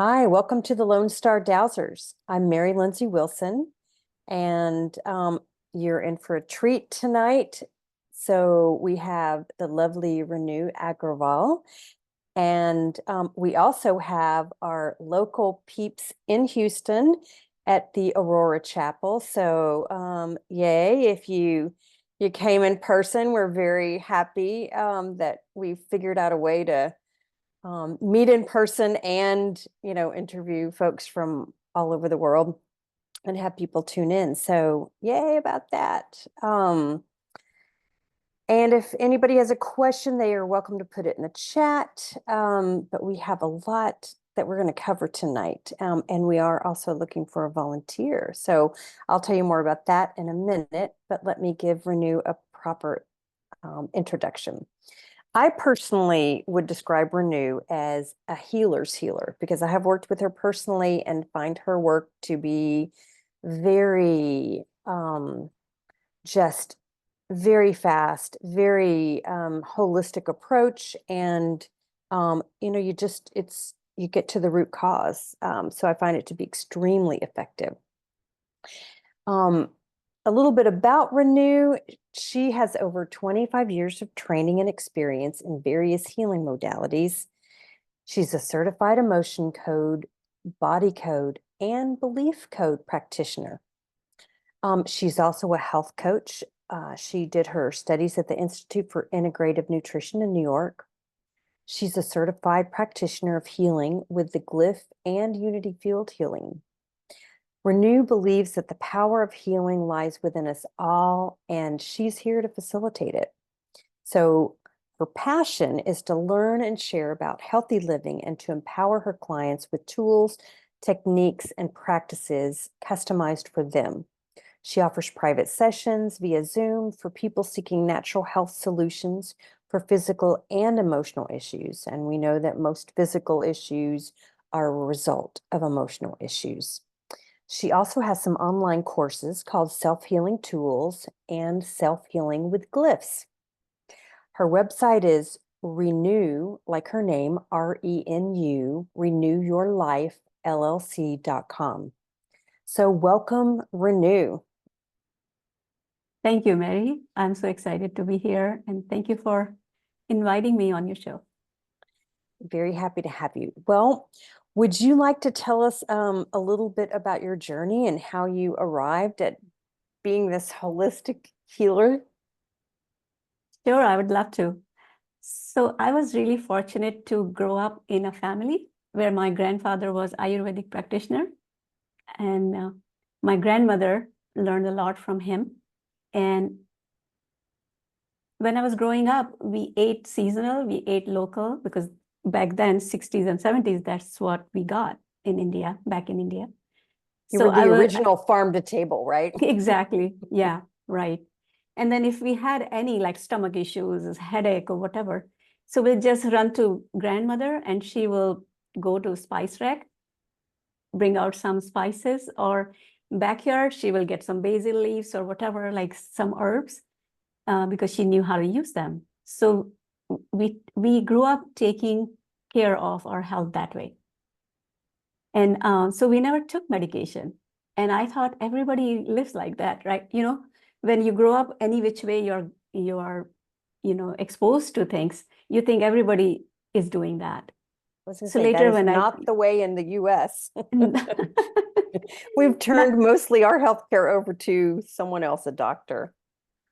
Hi, welcome to the Lone Star Dowsers. I'm Mary Lindsay Wilson, and you're in for a treat tonight. So we have the lovely Renu Agrawal, and we also have our local peeps in Houston at the Aurora Chapel. So yay, if you came in person, we're very happy that we figured out a way to meet in person and interview folks from all over the world and have people tune in. So yay about that. And if anybody has a question, they are welcome to put it in the chat. But we have a lot that we're going to cover tonight. And we are also looking for a volunteer. So I'll tell you more about that in a minute, but let me give Renu a proper introduction. I personally would describe Renu as a healer's healer because I have worked with her personally and find her work to be very just very fast, very holistic approach, and you get to the root cause. So I find it to be extremely effective. A little bit about Renu. She has over 25 years of training and experience in various healing modalities. She's a certified emotion code, body code, and belief code practitioner. She's also a health coach. She did her studies at the Institute for Integrative Nutrition in New York. She's a certified practitioner of healing with the Glyph and Unity Field Healing. Renu believes that the power of healing lies within us all, and she's here to facilitate it. So her passion is to learn and share about healthy living and to empower her clients with tools, techniques, and practices customized for them. She offers private sessions via Zoom for people seeking natural health solutions for physical and emotional issues. And we know that most physical issues are a result of emotional issues. She also has some online courses called Self-Healing Tools and Self-Healing with Glyphs. Her website is Renu, like her name, RENU, renewyourlifellc.com. So welcome, Renu. Thank you, Mary. I'm so excited to be here, and thank you for inviting me on your show. Very happy to have you. Well, would you like to tell us a little bit about your journey and how you arrived at being this holistic healer? Sure, I would love to. So I was really fortunate to grow up in a family where my grandfather was Ayurvedic practitioner, and my grandmother learned a lot from him. And when I was growing up, we ate seasonal, we ate local, because back then, 60s and 70s, that's what we got in India, back in India. You were the original farm to table, right? Exactly. Yeah, right. And then if we had any like stomach issues, headache or whatever, so we'll just run to grandmother and she will go to spice rack, bring out some spices, or backyard, she will get some basil leaves or whatever, like some herbs, because she knew how to use them. So we grew up taking care of our health that way. And so we never took medication. And I thought everybody lives like that, right? When you grow up any which way you are exposed to things, you think everybody is doing that. So later, when not the way in the US. We've turned mostly our healthcare over to someone else, a doctor.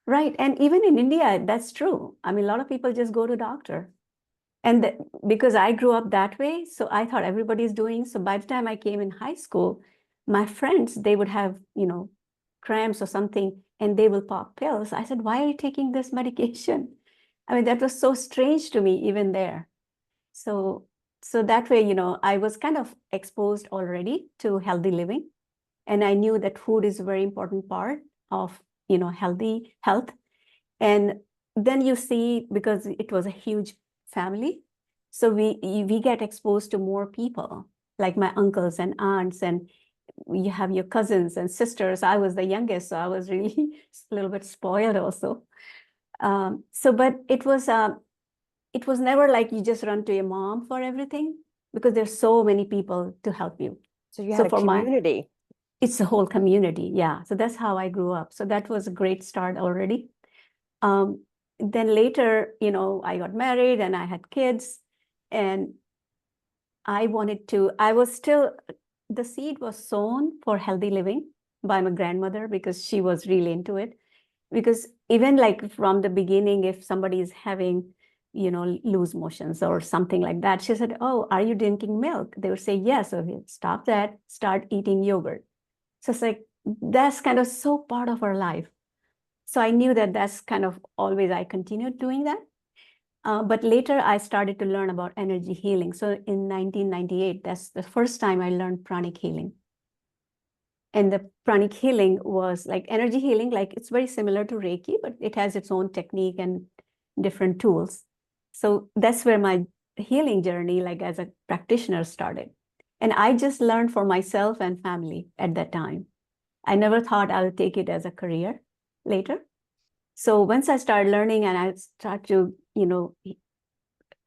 Right. And even in India, that's true. I mean, a lot of people just go to doctor. And because I grew up that way, so I thought everybody's doing. So by the time I came in high school, my friends, they would have, cramps or something, and they will pop pills. I said, why are you taking this medication? I mean, that was so strange to me even there. So that way, I was kind of exposed already to healthy living. And I knew that food is a very important part of, healthy health. And then you see, because it was a huge family, so we get exposed to more people, like my uncles and aunts, and you have your cousins and sisters. I was the youngest, so I was really a little bit spoiled also. But it was never like you just run to your mom for everything, because there's so many people to help you. So you So had a for community. It's a whole community. Yeah. So that's how I grew up. So that was a great start already. Then later, I got married and I had kids, and the seed was sown for healthy living by my grandmother because she was really into it. Because even like from the beginning, if somebody is having, loose motions or something like that, she said, "Oh, are you drinking milk?" They would say, "Yes." So he'll stop that, start eating yogurt. So it's like, that's kind of so part of our life. So I knew that that's kind of always I continued doing that. But later I started to learn about energy healing. So in 1998, that's the first time I learned pranic healing. And the pranic healing was like energy healing, like it's very similar to Reiki, but it has its own technique and different tools. So that's where my healing journey, like as a practitioner, started. And I just learned for myself and family at that time. I never thought I'll take it as a career later. So once I started learning and I start to,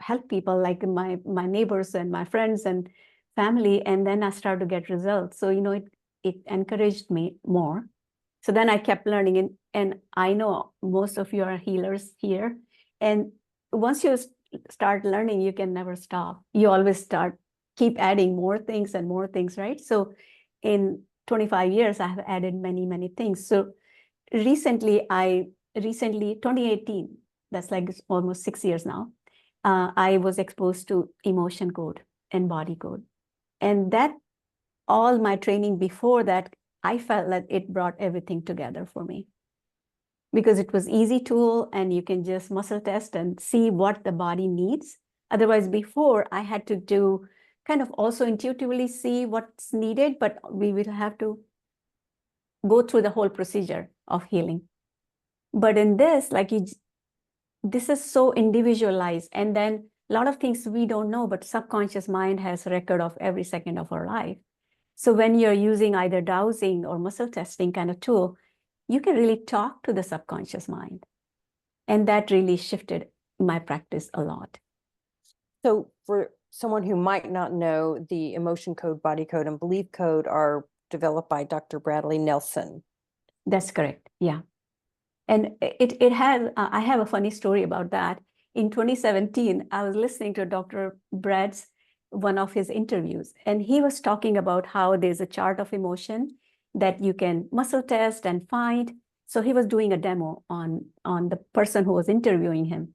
help people like my neighbors and my friends and family, and then I started to get results. So, it encouraged me more. So then I kept learning, and I know most of you are healers here. And once you start learning, you can never stop. You always keep adding more things and more things, right? So in 25 years, I have added many, many things. So recently, 2018, that's like almost 6 years now, I was exposed to emotion code and body code. And that all my training before that, I felt that it brought everything together for me because it was easy tool and you can just muscle test and see what the body needs. Otherwise, before I had to do kind of also intuitively see what's needed, but we will have to go through the whole procedure of healing. But in this, this is so individualized. And then a lot of things we don't know, but subconscious mind has a record of every second of our life. So when you're using either dowsing or muscle testing kind of tool, you can really talk to the subconscious mind. And that really shifted my practice a lot. So for someone who might not know, the emotion code, body code, and belief code are developed by Dr. Bradley Nelson. That's correct. Yeah. And it has, I have a funny story about that. In 2017, I was listening to Dr. Brad's, one of his interviews, and he was talking about how there's a chart of emotion that you can muscle test and find. So he was doing a demo on the person who was interviewing him.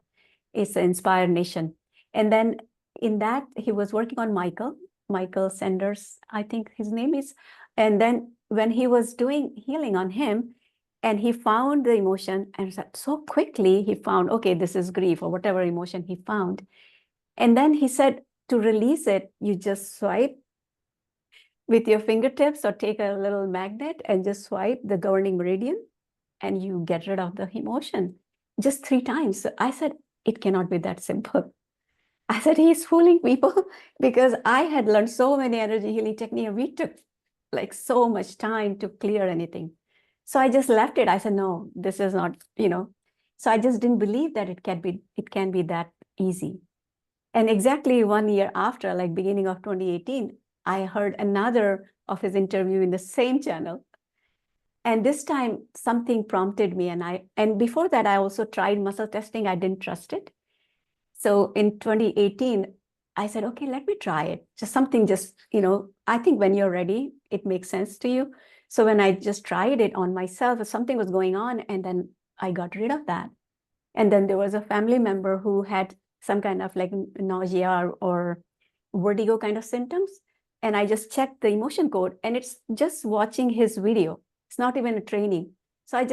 It's Inspired Nation. And then in that, he was working on Michael Sanders, I think his name is. And then when he was doing healing on him, and he found the emotion, and so quickly he found, okay, this is grief or whatever emotion he found. And then he said, to release it, you just swipe with your fingertips or take a little magnet and just swipe the governing meridian and you get rid of the emotion just 3 times. So I said, it cannot be that simple. I said, he's fooling people because I had learned so many energy healing techniques. We took like so much time to clear anything. So I just left it. I said, no, this is not, So I just didn't believe that it can be that easy. And exactly 1 year after, like beginning of 2018, I heard another of his interview in the same channel. And this time something prompted me. And before that, I also tried muscle testing. I didn't trust it. So in 2018, I said, okay, let me try it. I think when you're ready, it makes sense to you. So when I just tried it on myself, something was going on, and then I got rid of that. And then there was a family member who had some kind of like nausea or vertigo kind of symptoms. And I just checked the emotion code, and it's just watching his video. It's not even a training. So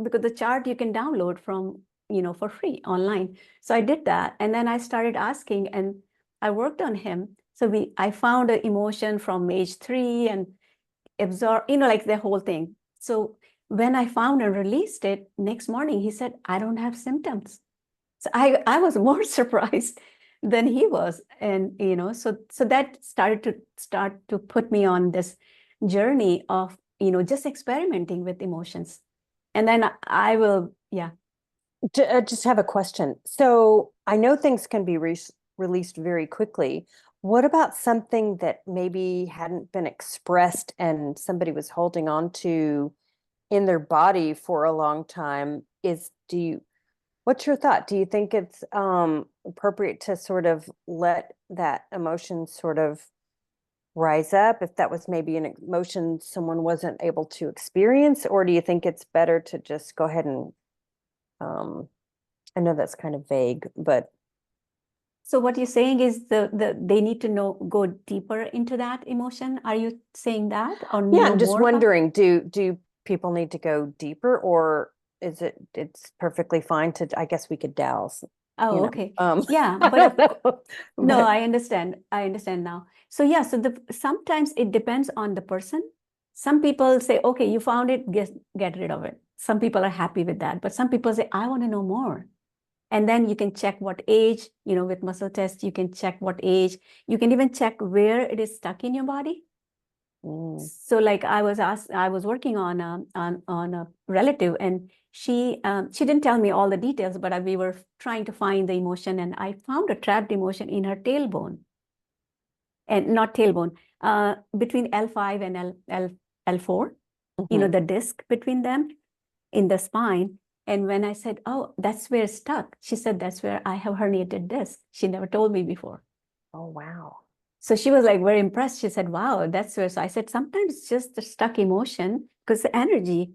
because the chart you can download from, for free online. So I did that. And then I started asking, and I worked on him. So I found an emotion from age 3 and absorb, like the whole thing. So when I found and released it, next morning, he said, I don't have symptoms. So I was more surprised than he was. And, so that started to put me on this journey of, just experimenting with emotions. And then I will, yeah. Just have a question. So I know things can be released very quickly. What about something that maybe hadn't been expressed and somebody was holding on to in their body for a long time? What's your thought? Do you think it's appropriate to sort of let that emotion sort of rise up if that was maybe an emotion someone wasn't able to experience? Or do you think it's better to just go ahead and I know that's kind of vague, but So what you're saying is they need to go deeper into that emotion. Are you saying that, or yeah, know I'm just more about? wondering, do people need to go deeper, or it's perfectly fine to, I guess we could douse, Oh, okay. Yeah, I don't know, no, but I understand. I understand now. So yeah, so sometimes it depends on the person. Some people say, okay, you found it, get rid of it. Some people are happy with that, but some people say, I want to know more. And then you can check what age, with muscle test, you can check what age. You can even check where it is stuck in your body. So like I was working on a relative, and she didn't tell me all the details, but we were trying to find the emotion, and I found a trapped emotion in her tailbone, and not tailbone, between L5 and L4, the disc between them in the spine. And when I said, oh, that's where it's stuck, she said, that's where I have herniated disc. She never told me before. Oh, wow. So she was like very impressed. She said, wow, that's where. So I said, sometimes it's just the stuck emotion because the energy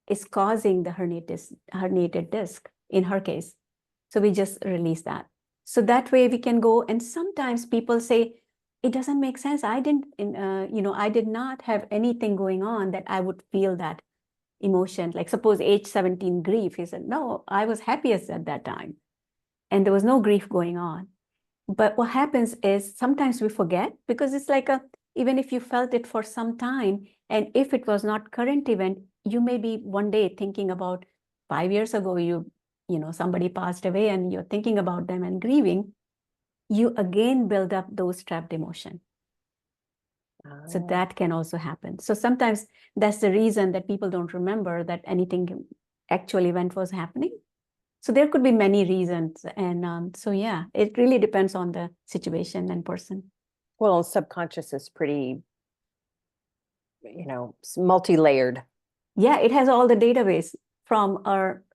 is causing the herniated disc in her case. So we just release that. So that way we can go. And sometimes people say, it doesn't make sense. I did not have anything going on that I would feel that emotion. Like suppose age 17 grief. He said, no, I was happiest at that time. And there was no grief going on. But what happens is sometimes we forget, because it's like even if you felt it for some time, and if it was not current event, you may be one day thinking about 5 years ago, somebody passed away and you're thinking about them and grieving, you again build up those trapped emotion. So that can also happen. So sometimes that's the reason that people don't remember that anything actual event was happening. So there could be many reasons. And so, yeah, it really depends on the situation and person. Well, subconscious is pretty, multi-layered. Yeah, it has all the database from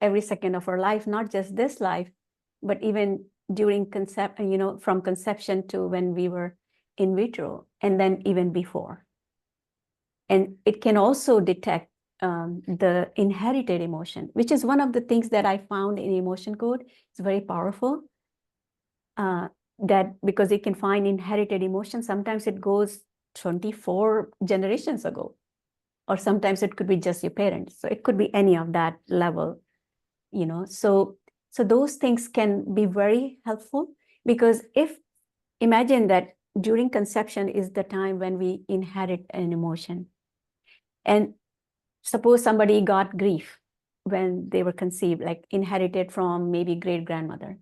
every second of our life, not just this life, but even during from conception to when we were in vitro, and then even before. And it can also detect the inherited emotion, which is one of the things that I found in emotion code. It's very powerful. That because it can find inherited emotion, sometimes it goes 24 generations ago, or sometimes it could be just your parents. So it could be any of that level, So those things can be very helpful, because imagine that during conception is the time when we inherit an emotion. And suppose somebody got grief when they were conceived, like inherited from maybe great grandmother.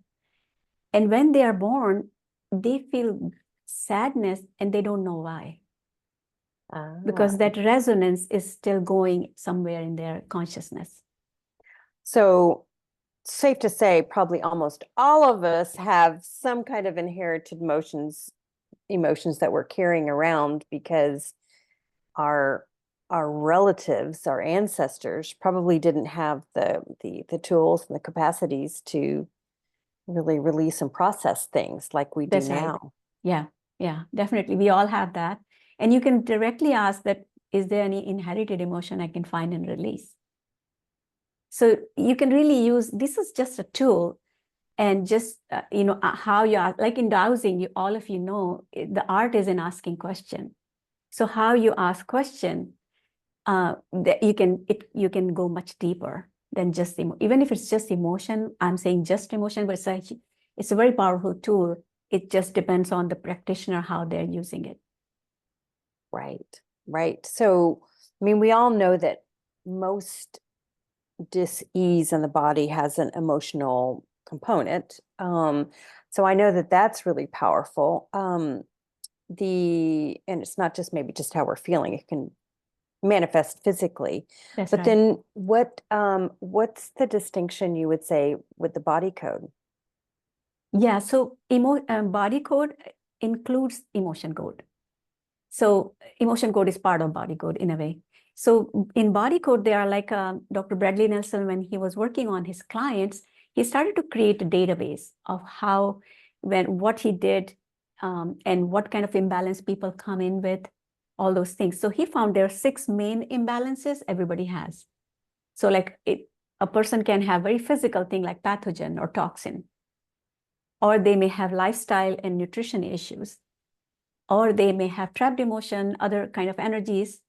And when they are born, they feel sadness and they don't know why. Because that resonance is still going somewhere in their consciousness. So safe to say, probably almost all of us have some kind of inherited emotions that we're carrying around, because our relatives, our ancestors, probably didn't have the tools and the capacities to really release and process things like we do That's right. now. Yeah, definitely. We all have that. And you can directly ask that, is there any inherited emotion I can find and release? So you can really use, this is just a tool, and just, how you are, like in dowsing, all of the art is in asking question. So how you ask question, that you can go much deeper than just even if it's just emotion. I'm saying just emotion, but it's a very powerful tool. It just depends on the practitioner, how they're using it. Right. So, I mean, we all know that most dis-ease in the body has an emotional component. So I know that that's really powerful. And it's not just maybe just how we're feeling, it can manifest physically. That's But right. then what's the distinction you would say with the body code? Yeah, so body code includes emotion code. So emotion code is part of body code in a way. So in body code, there are like Dr. Bradley Nelson, when he was working on his clients, he started to create a database of how, what he did, and what kind of imbalance people come in with, all those things. So he found there are 6 main imbalances everybody has. So like a person can have very physical thing like pathogen or toxin, or they may have lifestyle and nutrition issues, or they may have trapped emotion, other kind of energies,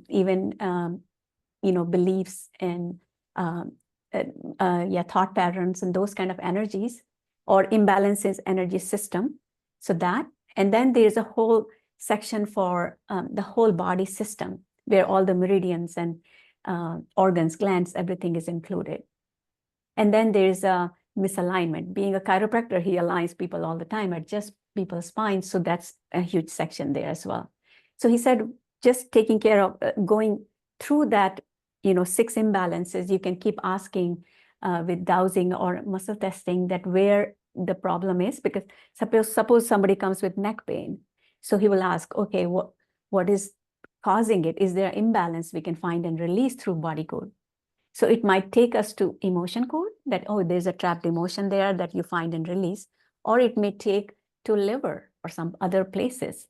even beliefs and thought patterns and those kind of energies, or imbalances energy system. So that, and then there's a whole section for the whole body system, where all the meridians and organs, glands, everything is included. And then there's a misalignment. Being a chiropractor, he aligns people all the time, adjusts people's spines. So that's a huge section there as well. So he said, just taking care of going through that, 6 imbalances, you can keep asking with dowsing or muscle testing that where the problem is, because suppose somebody comes with neck pain. So he will ask, okay, what is causing it? Is there imbalance we can find and release through body code? So it might take us to emotion code, that, oh, there's a trapped emotion there that you find and release, or it may take to liver or some other places.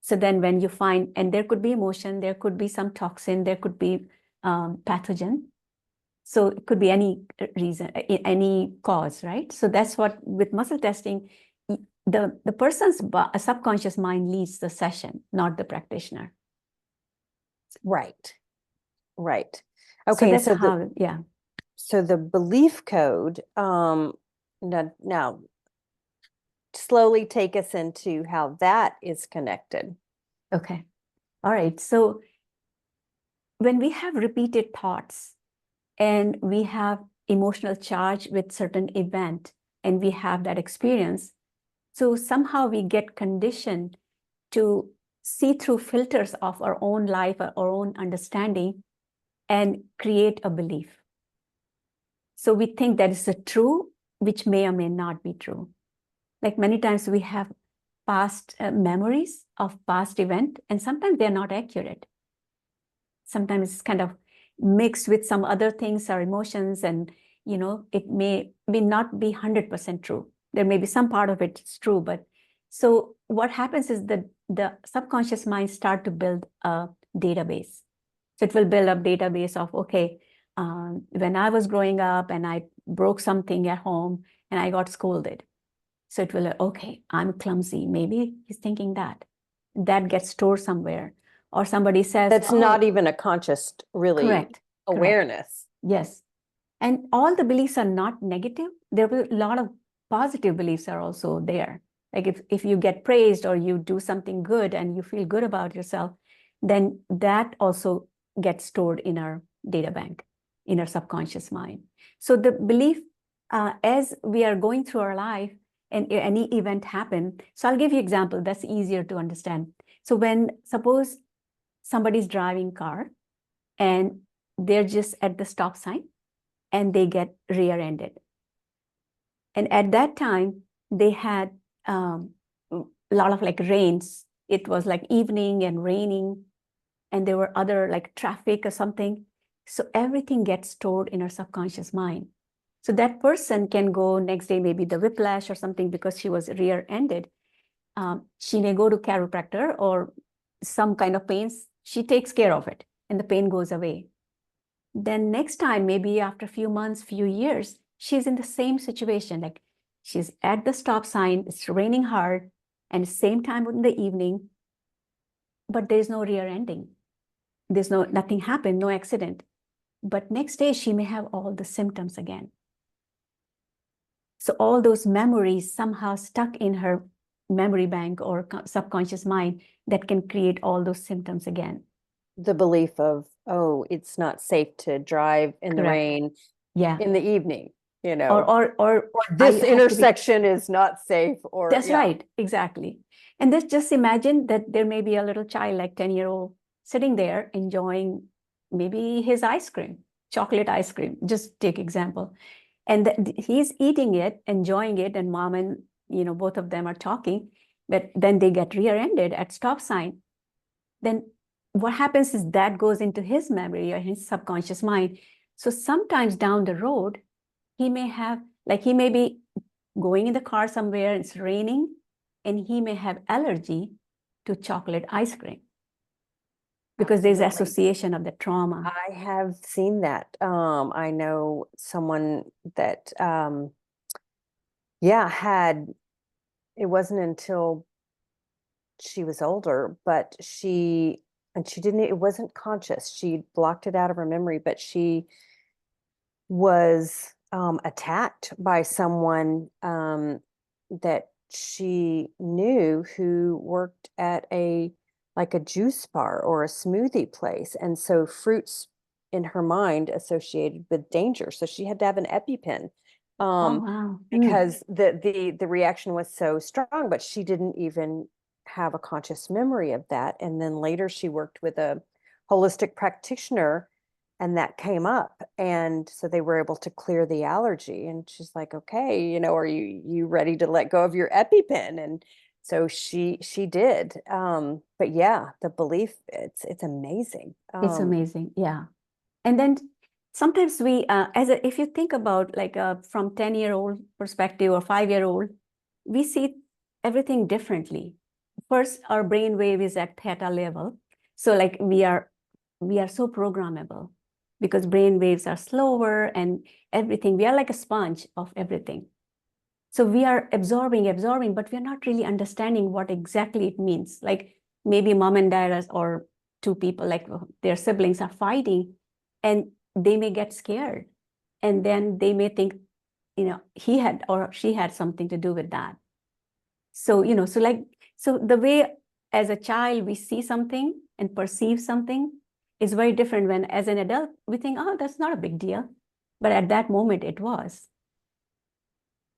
So then when you find, and there could be emotion, there could be some toxin, there could be pathogen. So it could be any reason, any cause, right? So that's what, with muscle testing, the person's subconscious mind leads the session, not the practitioner. Right. Okay. So that's how, yeah. So the belief code, now slowly take us into how that is connected. Okay. All right. So when we have repeated thoughts and we have emotional charge with certain event and we have that experience, so somehow we get conditioned to see through filters of our own life, our own understanding, and create a belief. So we think that is a true, which may or may not be true. Like many times we have past memories of past event, and sometimes they're not accurate. Sometimes it's kind of mixed with some other things or emotions, and it may not be 100% true. There may be some part of it is true, but so what happens is that the subconscious mind start to build a database. So it will build a database of, okay, when I was growing up and I broke something at home and I got scolded. So it will, okay, I'm clumsy. Maybe he's thinking that gets stored somewhere. Or somebody says, that's not even a conscious, really, correct, awareness. Yes. And all the beliefs are not negative. There will a lot of positive beliefs are also there. Like if you get praised or you do something good and you feel good about yourself, then that also gets stored in our data bank, in our subconscious mind. So the belief, as we are going through our life and any event happen, so I'll give you an example that's easier to understand. So when, suppose somebody's driving car and they're just at the stop sign and they get rear-ended. And at that time, they had a lot of like rains. It was like evening and raining, and there were other like traffic or something. So everything gets stored in our subconscious mind. So that person can go next day, maybe the whiplash or something because she was rear-ended. She may go to chiropractor or some kind of pains. She takes care of it and the pain goes away. Then next time, maybe after a few months, few years, she's in the same situation. Like she's at the stop sign, it's raining hard, and same time in the evening, but there's no rear ending. There's nothing happened, no accident. But next day, she may have all the symptoms again. So all those memories somehow stuck in her memory bank or subconscious mind that can create all those symptoms again. The belief of, oh, it's not safe to drive in the rain in the evening, or this intersection is not safe, or that's right, exactly. And just imagine that there may be a little child, like 10-year-old, sitting there enjoying maybe his ice cream, chocolate ice cream, just take example. And he's eating it, enjoying it, and mom and both of them are talking, but then they get rear-ended at stop sign. Then what happens is that goes into his memory or his subconscious mind. So sometimes down the road, he may be going in the car somewhere, it's raining, and he may have allergy to chocolate ice cream because there's Absolutely. association of the trauma. I have seen that. I know someone that, it wasn't until she was older, but it wasn't conscious. She blocked it out of her memory, but she was attacked by someone that she knew who worked at like a juice bar or a smoothie place. And so fruits in her mind associated with danger. So she had to have an EpiPen Oh, wow. because the reaction was so strong, but she didn't even have a conscious memory of that. And then later she worked with a holistic practitioner and that came up. And so they were able to clear the allergy. And she's like, okay, are you ready to let go of your EpiPen? And so she did. But yeah, the belief, it's amazing. It's amazing. Yeah. And then sometimes we, if you think about like from 10-year-old perspective or 5-year-old, we see everything differently. First, our brain wave is at theta level. So like we are so programmable because brain waves are slower and everything. We are like a sponge of everything. So we are absorbing, but we're not really understanding what exactly it means. Like maybe mom and dad or two people, like their siblings are fighting and they may get scared. And then they may think, he had or she had something to do with that. So, so the way as a child we see something and perceive something is very different when as an adult we think, oh, that's not a big deal. But at that moment it was.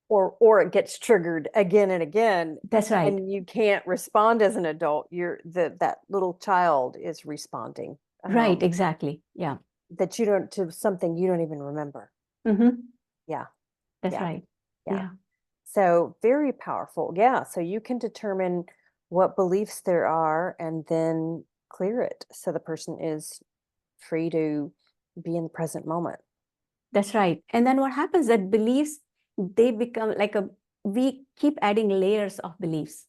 Or it gets triggered again and again. That's right. And you can't respond as an adult. That little child is responding. Right, exactly. Yeah. To something you don't even remember. Yeah. That's yeah. right. Yeah. Yeah. So very powerful. Yeah. So you can determine what beliefs there are and then clear it. So the person is free to be in the present moment. That's right. And then what happens that beliefs, they become like we keep adding layers of beliefs.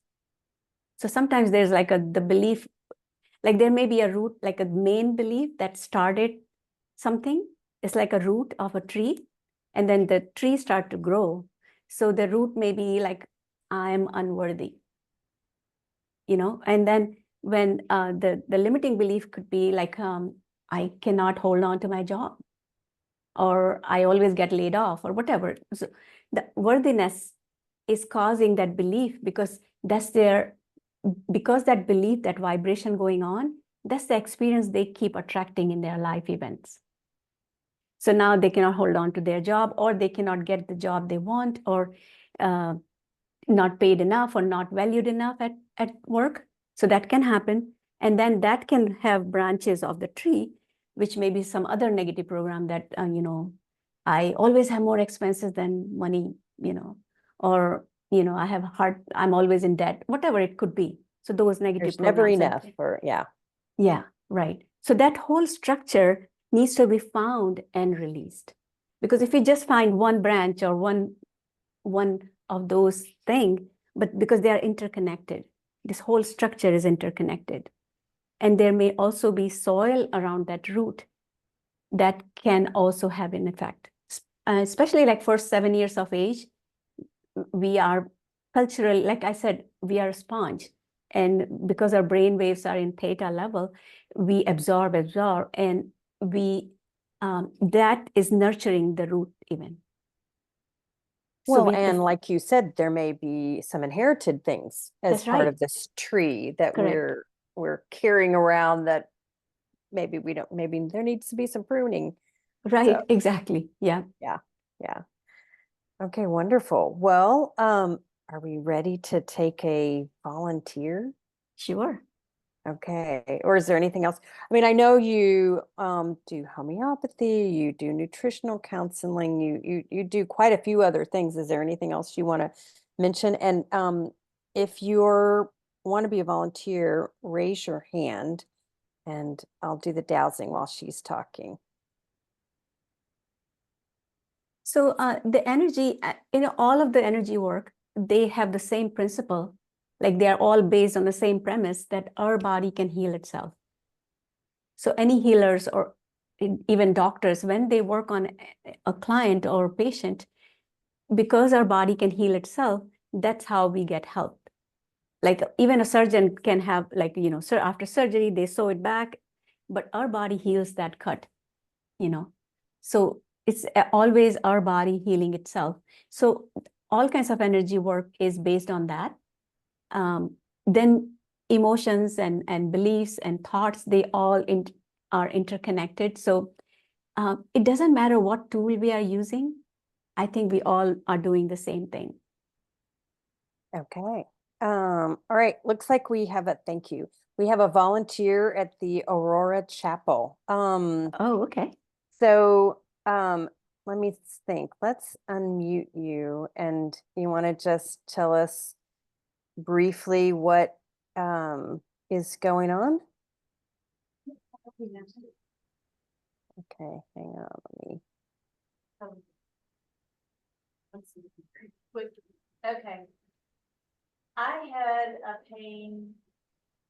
So sometimes there's like the belief, like there may be a root, like a main belief that started something. It's like a root of a tree. And then the tree start to grow. So the root may be like, I'm unworthy. And then when the limiting belief could be like, I cannot hold on to my job, or I always get laid off, or whatever. So the worthiness is causing that belief because that belief, that vibration going on, that's the experience they keep attracting in their life events. So now they cannot hold on to their job, or they cannot get the job they want, or not paid enough, or not valued enough at work. So that can happen. And then that can have branches of the tree, which may be some other negative program that, I always have more expenses than money, or, I'm always in debt, whatever it could be. So those negative There's never programs. enough yeah. Yeah, right. So that whole structure needs to be found and released. Because if we just find one branch or one of those things, but because they are interconnected, this whole structure is interconnected. And there may also be soil around that root that can also have an effect. Especially like first 7 years of age, we are culturally, like I said, we are a sponge. And because our brain waves are in theta level, we absorb, and that is nurturing the root even. Well, and like you said, there may be some inherited things as part of this tree that we're carrying around that maybe there needs to be some pruning. Right, so, exactly. Yeah. Yeah. Okay, wonderful. Well, are we ready to take a volunteer? Sure. Okay. Or is there anything else? I mean, I know you do homeopathy, you do nutritional counseling, you do quite a few other things. Is there anything else you want to mention. And if you're want to be a volunteer, raise your hand and I'll do the dowsing while she's talking. So the energy, all of the energy work, they have the same principle. Like they are all based on the same premise that our body can heal itself. So any healers or even doctors, when they work on a client or patient, because our body can heal itself, that's how we get help. Like even a surgeon can have, like, after surgery, they sew it back, but our body heals that cut, So it's always our body healing itself. So all kinds of energy work is based on that. Then emotions and beliefs and thoughts, they all are interconnected. So it doesn't matter what tool we are using. I think we all are doing the same thing. Okay. All right. Looks like we have thank you. We have a volunteer at the Aurora Chapel. Oh, okay. So let me think. Let's unmute you, and you want to just tell us briefly what is going on? Okay, hang on, let me. Okay. I had a pain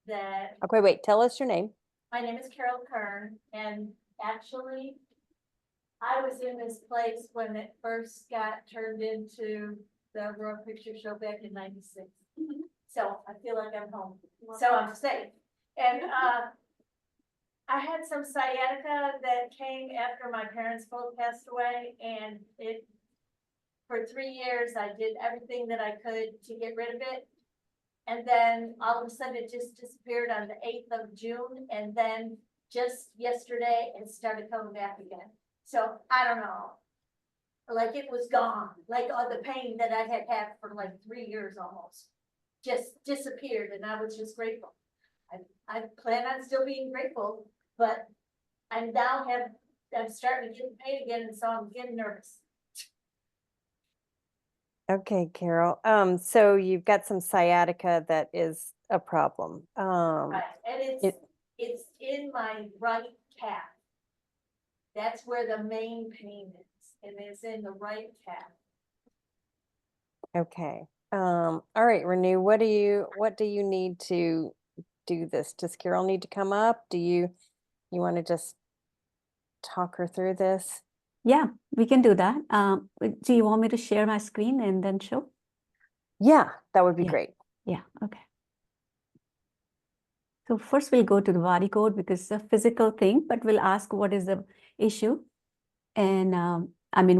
that, Okay, wait, tell us your name. my name is Carol Kern, and actually, I was in this place when it first got turned into the Aurora Picture Show back in '96. So I feel like I'm home, so I'm safe. And I had some sciatica that came after my parents both passed away, and for 3 years, I did everything that I could to get rid of it. And then all of a sudden it just disappeared on the 8th of June. And then just yesterday, it started coming back again. So I don't know, like it was gone, like all the pain that I had had for like 3 years almost just disappeared. And I was just grateful. I plan on still being grateful, but I'm starting to get pain again. And so I'm getting nervous. Okay, Carol. So you've got some sciatica that is a problem. Right, and it's in my right calf. That's where the main pain is, and it's in the right calf. Okay. All right, Renu, what do you need to do this? Does Carol need to come up? Do you want to just talk her through this? Yeah, we can do that. Do you want me to share my screen and then show? Yeah, that would be Yeah. great. Yeah, okay. So first we'll go to the body code because it's a physical thing, but we'll ask what is the issue and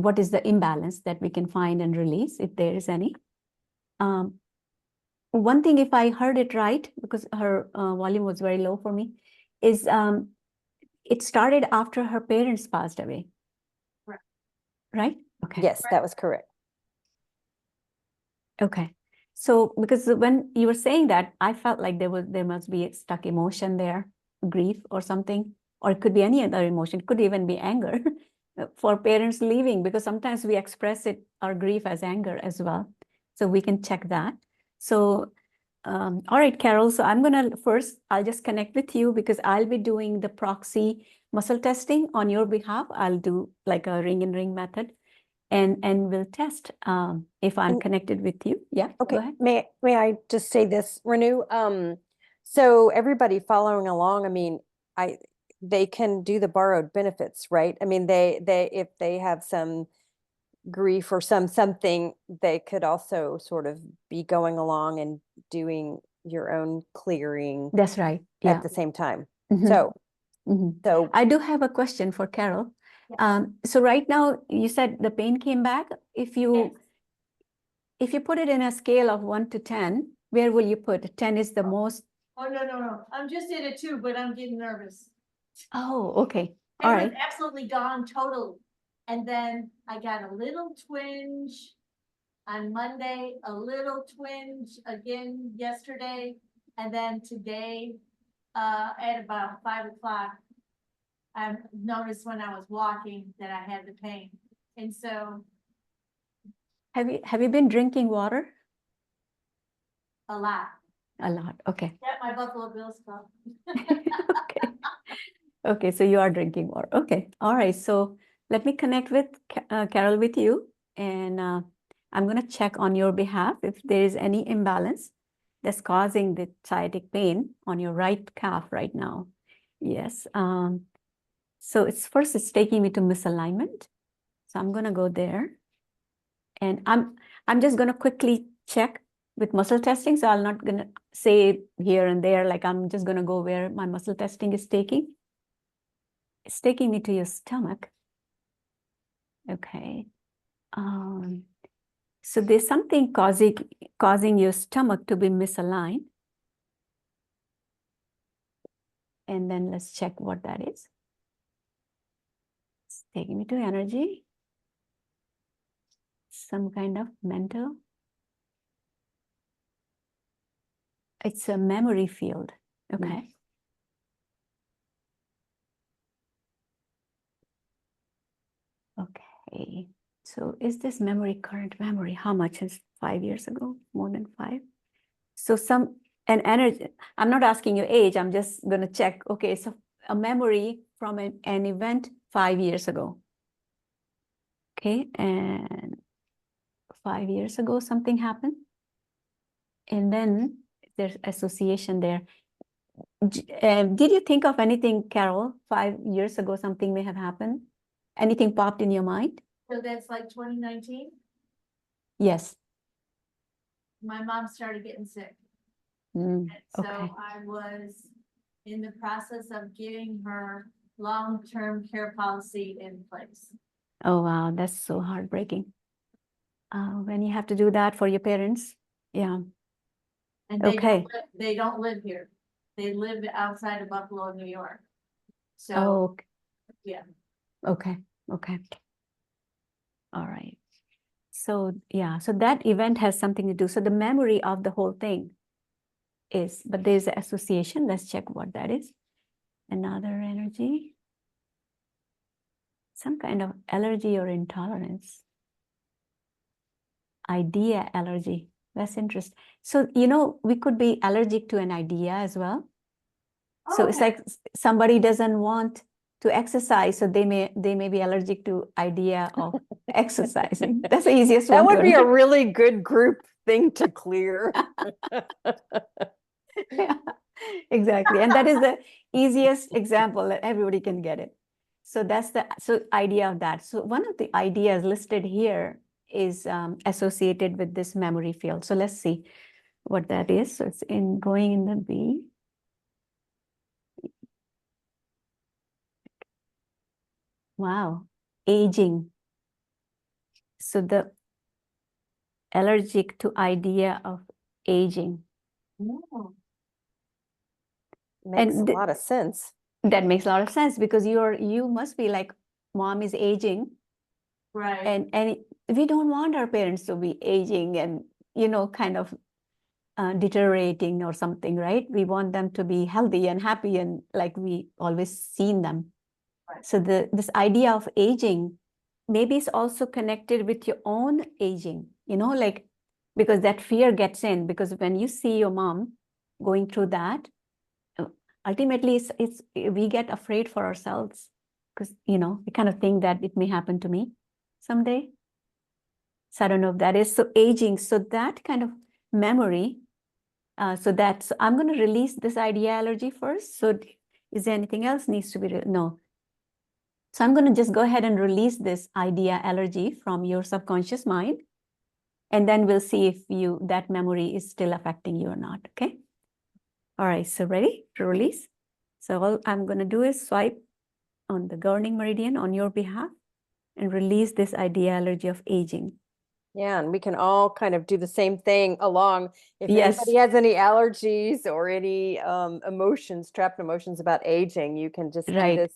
what is the imbalance that we can find and release if there is any. One thing, if I heard it right, because her volume was very low for me, is it started after her parents passed away. Right? Okay. Yes, that was correct. Okay. So because when you were saying that, I felt like there must be a stuck emotion there, grief or something, or it could be any other emotion. It could even be anger for parents leaving, because sometimes we express our grief as anger as well. So we can check that. So, all right, Carol. So I'll just connect with you because I'll be doing the proxy muscle testing on your behalf. I'll do like a ring and ring method. And we'll test if I'm connected with you. Yeah, okay. Go ahead. May I just say this, Renu? So everybody following along, I mean, they can do the borrowed benefits, right? I mean, they if they have some grief or something, they could also sort of be going along and doing your own clearing. That's right. Yeah. At the same time. Mm-hmm. So I do have a question for Carol. Yes. So right now you said the pain came back. If you put it in a scale of 1 to 10, where will you put? 10 is the most. Oh, no. I'm just at a 2, but I'm getting nervous. Oh, okay. It All was right. absolutely gone totally. And then I got a little twinge on Monday, a little twinge again yesterday. And then today, at about 5 o'clock, I noticed when I was walking that I had the pain. And so. Have you been drinking water? A lot. A lot. Okay. At my Buffalo Bills club. Okay. Okay, so you are drinking more. Okay. All right. So let me connect with Carol with you, and I'm going to check on your behalf if there is any imbalance that's causing the sciatic pain on your right calf right now. Yes. So it's taking me to misalignment. So I'm going to go there, and I'm just going to quickly check with muscle testing. So I'm not going to say here and there, like I'm just going to go where my muscle testing is taking. It's taking me to your stomach. Okay. So there's something causing your stomach to be misaligned. And then let's check what that is. It's taking me to energy. Some kind of mental. It's a memory field. Okay. Okay. So is this memory current memory? How much is 5 years ago? More than 5? So an energy, I'm not asking your age, I'm just going to check. Okay, so a memory from an event 5 years ago. Okay, and 5 years ago something happened. And then there's association there. Did you think of anything, Carol, 5 years ago something may have happened? Anything popped in your mind? So that's like 2019. Yes. My mom started getting sick. Mm, So okay. I was in the process of getting her long-term care policy in place. Oh, wow, that's so heartbreaking. When you have to do that for your parents. Yeah. And Okay. they don't live here. They live outside of Buffalo, New York. So, Oh, yeah. okay. Okay. All right. So, yeah, so that event has something to do. So the memory of the whole thing is, but there's an association. Let's check what that is. Another energy. Some kind of allergy or intolerance. Idea allergy. That's interesting. So, we could be allergic to an idea as well. So it's like somebody doesn't want to exercise, so they may be allergic to idea of exercising. That's the easiest That one. would be a really good group thing to clear. Yeah, exactly. And that is the easiest example that everybody can get it. So that's the idea of that. So one of the ideas listed here is associated with this memory field. So let's see what that is. So it's going in the B. Wow, aging. So the allergic to idea of aging. Makes a lot of sense. That makes a lot of sense because you must be like, mom is aging. Right. And we don't want our parents to be aging and, kind of deteriorating or something, right? We want them to be healthy and happy and like we always seen them. Right. So this idea of aging maybe is also connected with your own aging, like, because that fear gets in, because when you see your mom going through that, ultimately we get afraid for ourselves because, we kind of think that it may happen to me someday. So I don't know if that is, so aging, so that kind of memory, so I'm going to release this idea allergy first. So is there anything else needs to be, no. So I'm going to just go ahead and release this idea allergy from your subconscious mind. And then we'll see if that memory is still affecting you or not, okay? All right, so ready to release? So all I'm going to do is swipe on the governing meridian on your behalf and release this idea allergy of aging. Yeah, and we can all kind of do the same thing along. If Yes. anybody has any allergies or any trapped emotions about aging, you can just do this.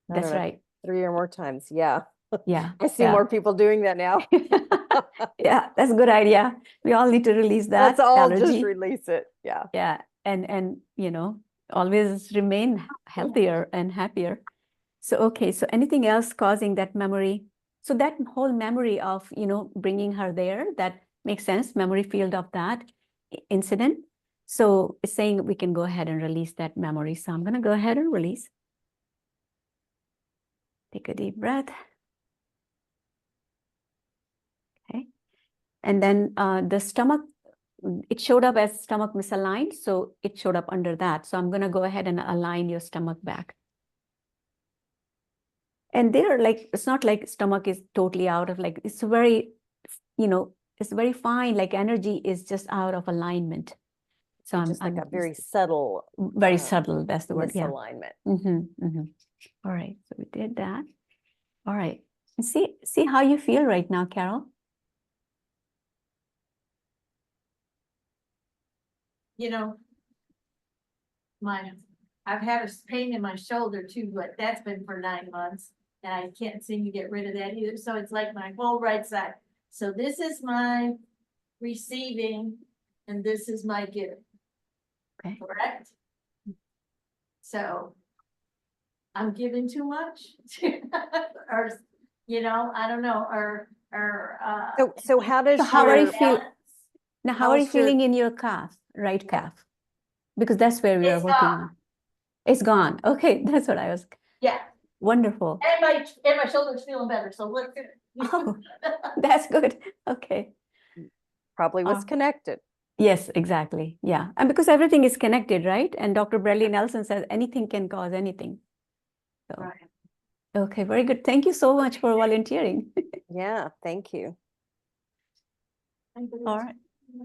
That's right. 3 or more times. Yeah. Yeah. I see more people doing that now. Yeah, that's a good idea. We all need to release that. Let's all allergy. just release it. Yeah. Yeah. And always remain healthier and happier. So, okay. So anything else causing that memory? So that whole memory of, bringing her there, that makes sense. Memory field of that. incident. So it's saying we can go ahead and release that memory. So I'm going to go ahead and release. Take a deep breath. Okay. And then the stomach, it showed up as stomach misaligned. So it showed up under that. So I'm going to go ahead and align your stomach back. And they're like, it's not like stomach is totally out of like, it's very, it's very fine. Like energy is just out of alignment. So Just like I'm a very subtle very subtle. That's the word. Yeah. misalignment. All right. So we did that. All right. And see how you feel right now, Carol. You know, I've had a pain in my shoulder too, but that's been for 9 months. And I can't seem to get rid of that either. So it's like my whole right side. So this is my receiving and this is my giving. Okay. Correct? So I'm giving too much or, I don't know, So how does how are you your feel now? How are you how's your- feeling in your calf, right calf? Because that's where we are It's working gone. on. It's gone. Okay, that's what I was. Yeah. Wonderful. And my shoulder's feeling better. So look. Oh, that's good. Okay. probably was connected? Yes, exactly. Yeah. And because everything is connected, right? And Dr. Bradley Nelson says anything can cause anything. So, Right. okay, very good. Thank you so much for volunteering. Yeah, thank you. All right.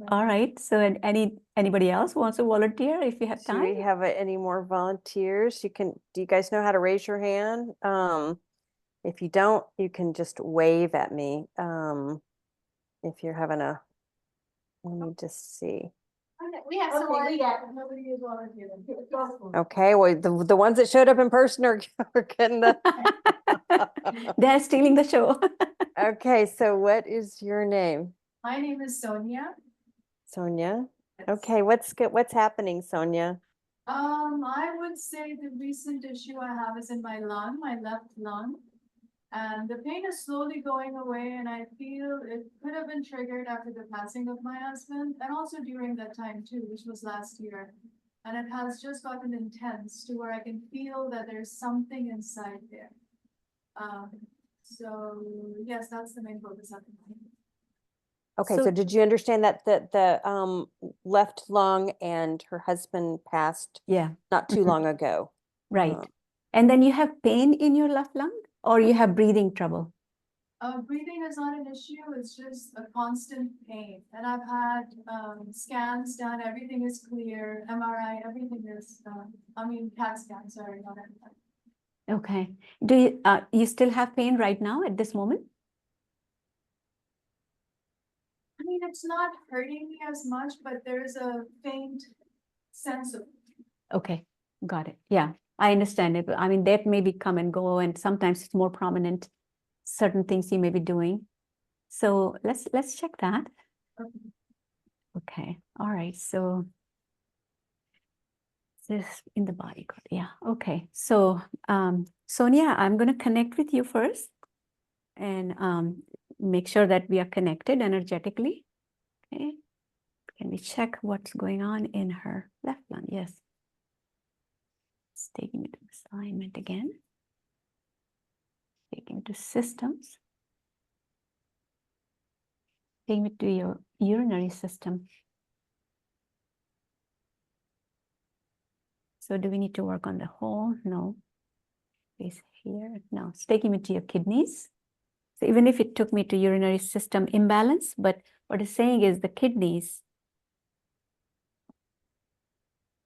All right. So anybody else wants to volunteer if you have Do we time? have any more volunteers? Do you guys know how to raise your hand? If you don't, you can just wave at me. If you're having a, let me just see. We have someone. We got nobody is volunteering. Okay, well, the ones that showed up in person are getting the. They're stealing the show. Okay, so what is your name? My name is Sonia. Sonia? Okay, what's happening, Sonia? I would say the recent issue I have is in my lung, my left lung. And the pain is slowly going away, and I feel it could have been triggered after the passing of my husband, and also during that time too, which was last year. And it has just gotten intense to where I can feel that there's something inside there. So yes, that's the main focus of the pain. Okay, so did you understand that the left lung and her husband passed Yeah. not too long ago? Right. And then you have pain in your left lung, or you have breathing trouble? Breathing is not an issue, it's just a constant pain. And I've had scans done, everything is clear, MRI, everything is CAT scan, sorry, not MRI. Okay. Do you still have pain right now at this moment? I mean, it's not hurting me as much, but there's a faint sense of. Okay, got it. Yeah, I understand it. I mean, that maybe come and go, and sometimes it's more prominent, certain things you may be doing. So let's check that. Okay, all right. So this in the body. Yeah, okay. So Sonia, I'm going to connect with you first and make sure that we are connected energetically. Okay. Can we check what's going on in her left lung? Yes. It's taking me to assignment again. Taking me to systems. Taking me to your urinary system. So do we need to work on the whole? No. Is here? No. It's taking me to your kidneys. So even if it took me to urinary system imbalance, but what it's saying is the kidneys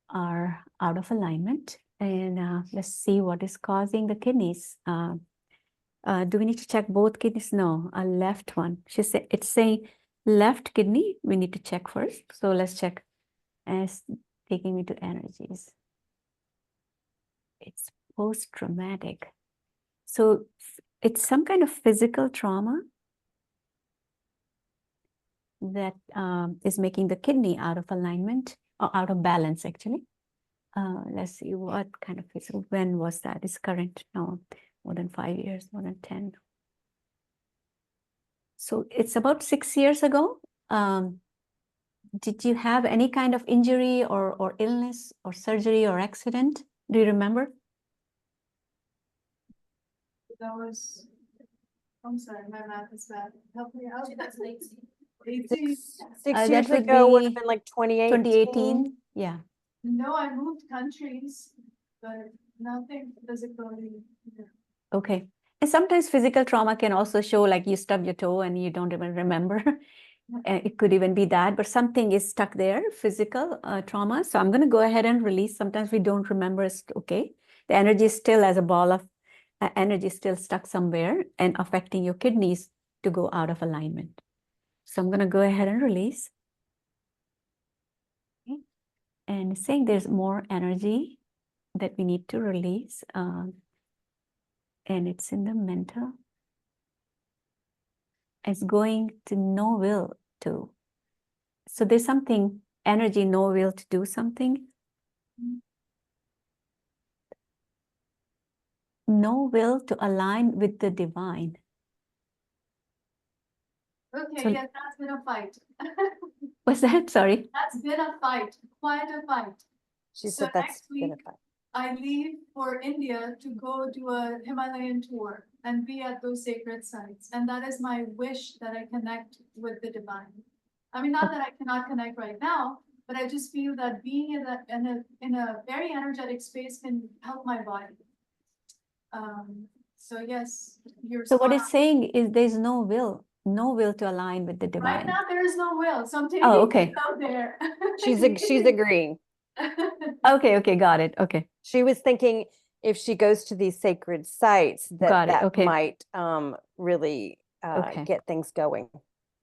are out of alignment. And let's see what is causing the kidneys. Do we need to check both kidneys? No, a left one. It's saying left kidney. We need to check first. So let's check. And it's taking me to energies. It's post-traumatic. So it's some kind of physical trauma that is making the kidney out of alignment, or out of balance, actually. Let's see what kind of physical, when was that? It's current, no, more than 5 years, more than 10. So it's about 6 years ago. did you have any kind of injury or illness or surgery or accident? Do you remember? That was, I'm sorry, my math is bad. Help me out. 2018. 18. Six that years would ago would be have been like 2018. 2018. Yeah. No, I moved countries, but nothing physically. Okay. And sometimes physical trauma can also show like you stub your toe and you don't even remember. It could even be that, but something is stuck there, physical trauma. So I'm going to go ahead and release. Sometimes we don't remember. It's okay. The energy is still as a ball of energy still stuck somewhere and affecting your kidneys to go out of alignment. So I'm going to go ahead and release. Okay. And saying there's more energy that we need to release. And it's in the mental. It's going to no will to. So there's something, energy, no will to do something. No will to align with the divine. Okay, So- yes, that's been a fight. What's that? Sorry. That's been a fight, quite a fight. She So said that's next been a week- fight. I leave for India to go do a Himalayan tour and be at those sacred sites. And that is my wish that I connect with the divine. I mean, not that I cannot connect right now, but I just feel that being in a very energetic space can help my body. So yes, you're. So what spot it's saying is there's no will to align with the on. Right divine. now, there is no will, so I'm taking Oh, okay. it out there. She's agreeing. Okay, got it. Okay, She was thinking if she goes to these sacred sites Got it, that okay. might really Okay. get things going.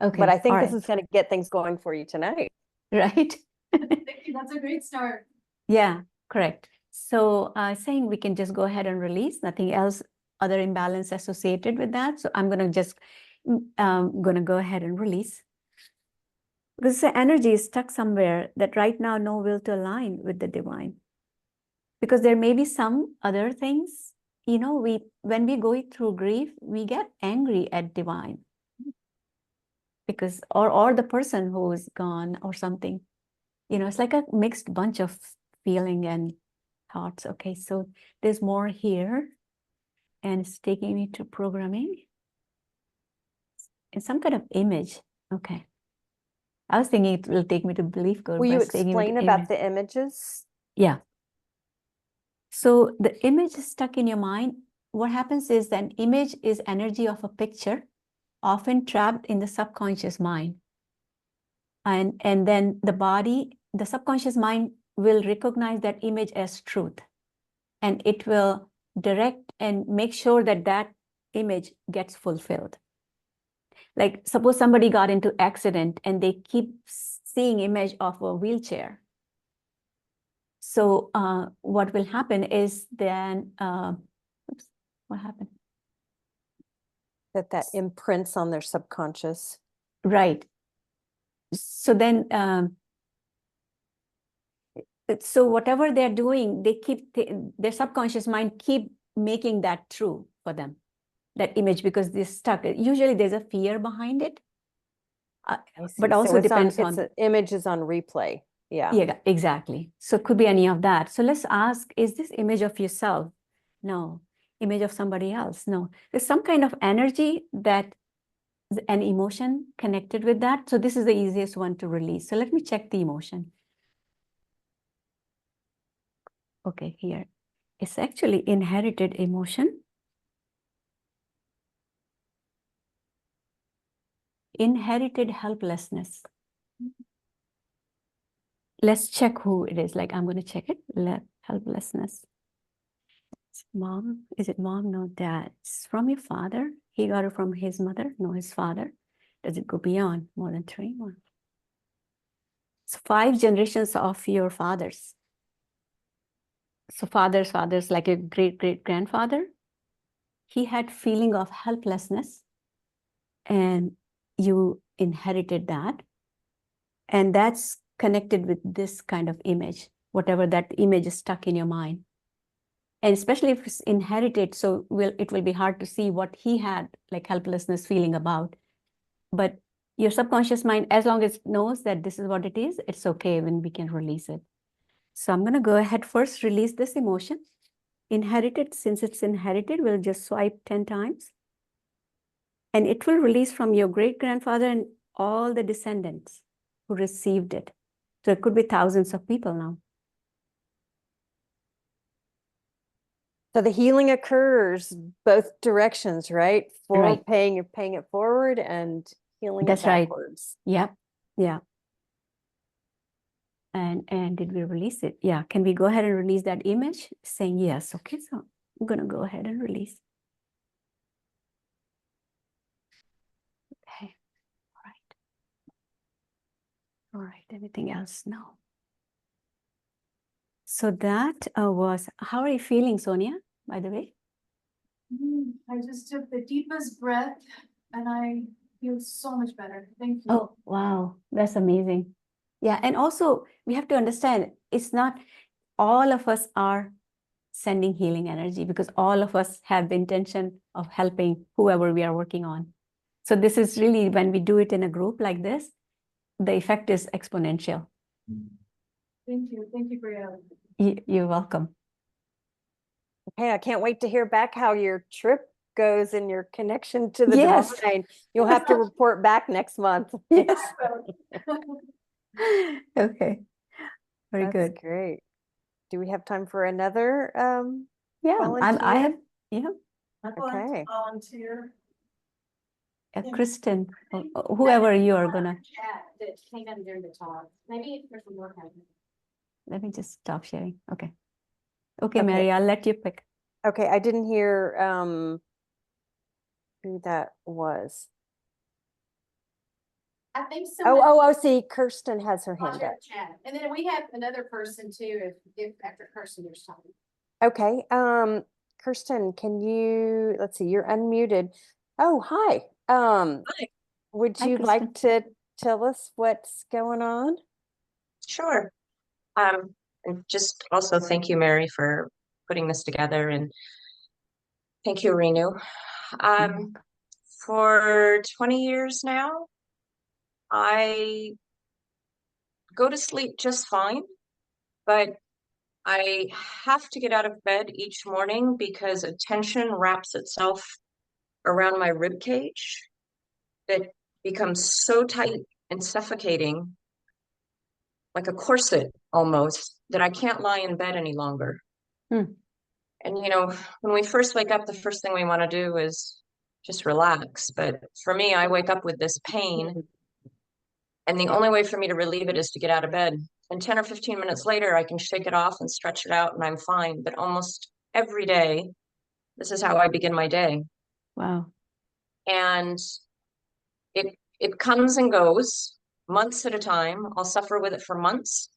okay. But I think all this right. is going to get things going for you tonight. Right. Thank you, that's a great start. Yeah, correct. So saying we can just go ahead and release, nothing else, other imbalance associated with that. So I'm going to just go ahead and release. Because the energy is stuck somewhere that right now no will to align with the divine. Because there may be some other things, you know, when we go through grief, we get angry at divine. Because or the person who is gone or something. You know, it's like a mixed bunch of feeling and thoughts. Okay, so there's more here. And it's taking me to programming. It's some kind of image. Okay. I was thinking it will take me to belief code. Will but you it's taking me to explain about image. the images? Yeah. So the image is stuck in your mind. What happens is that an image is energy of a picture, often trapped in the subconscious mind. And then the body, the subconscious mind will recognize that image as truth. And it will direct and make sure that that image gets fulfilled. Like suppose somebody got into accident and they keep seeing image of a wheelchair. So what will happen is then, oops, what happened? That imprints on their subconscious. Right. So then, so whatever they're doing, they keep, their subconscious mind keep making that true for them, that image, because they're stuck. Usually there's a fear behind it. I see. But So also it's depends it's on- image is on replay. Yeah. Yeah, exactly. So it could be any of that. So let's ask, is this image of yourself? No. Image of somebody else? No. There's some kind of energy that an emotion connected with that. So this is the easiest one to release. So let me check the emotion. Okay, here. It's actually inherited emotion. Inherited helplessness. Let's check who it is. Like I'm going to check it. Helplessness. Mom, is it mom? No, dad. It's from your father. He got it from his mother. No, his father. Does it go beyond more than 3? One. So 5 generations of your fathers. So fathers, like a great-great-grandfather. He had feeling of helplessness and you inherited that. And that's connected with this kind of image, whatever that image is stuck in your mind. And especially if it's inherited, so it will be hard to see what he had like helplessness feeling about. But your subconscious mind, as long as it knows that this is what it is, it's okay when we can release it. So I'm going to go ahead first, release this emotion. Inherited, since it's inherited, we'll just swipe 10 times. And it will release from your great-grandfather and all the descendants who received it. So it could be thousands of people now. So the healing occurs both directions, right? For Right. paying it forward and healing That's it right. backwards. Yep. Yeah. And did we release it? Yeah. Can we go ahead and release that image? Saying yes. Okay. So I'm going to go ahead and release. Okay. All right. All right. Anything else? No. So that was, how are you feeling, Sonia, by the way? I just took the deepest breath and I feel so much better. Thank you. Oh, wow. That's amazing. Yeah. And also we have to understand it's not all of us are sending healing energy, because all of us have the intention of helping whoever we are working on. So this is really, when we do it in a group like this, the effect is exponential. Thank you. Thank you for your help. You're welcome. Okay, I can't wait to hear back how your trip goes and your connection to the Yes. divine. You'll have to report back next month. Yes. Okay. Very That's good. great. Do we have time for another Yeah. I volunteer? have, yeah. Okay. Volunteer. Kristen, whoever you are gonna, Chat that came in during the talk. Maybe there's some more happening. let me just stop sharing. Okay. Okay, Okay. Mary, I'll let you pick. Okay, I didn't hear who that was. I think so. Oh, see, Kirsten has her hand up. Chat. And then we have another person too, if after Kirsten there's time. Okay, Kirsten, can you, let's see, you're unmuted. Oh, hi. Hi. Would Hi, you Kirsten. like to tell us what's going on? Sure. And just also thank you, Mary, for putting this together, and thank you, Renu. For 20 years now, I go to sleep just fine, but I have to get out of bed each morning because a tension wraps itself around my rib cage that becomes so tight and suffocating, like a corset almost, that I can't lie in bed any longer. And, you know, when we first wake up, the first thing we want to do is just relax. But for me, I wake up with this pain, and the only way for me to relieve it is to get out of bed. And 10 or 15 minutes later, I can shake it off and stretch it out, and I'm fine. But almost every day, this is how I begin my day. Wow. And it comes and goes months at a time. I'll suffer with it for months,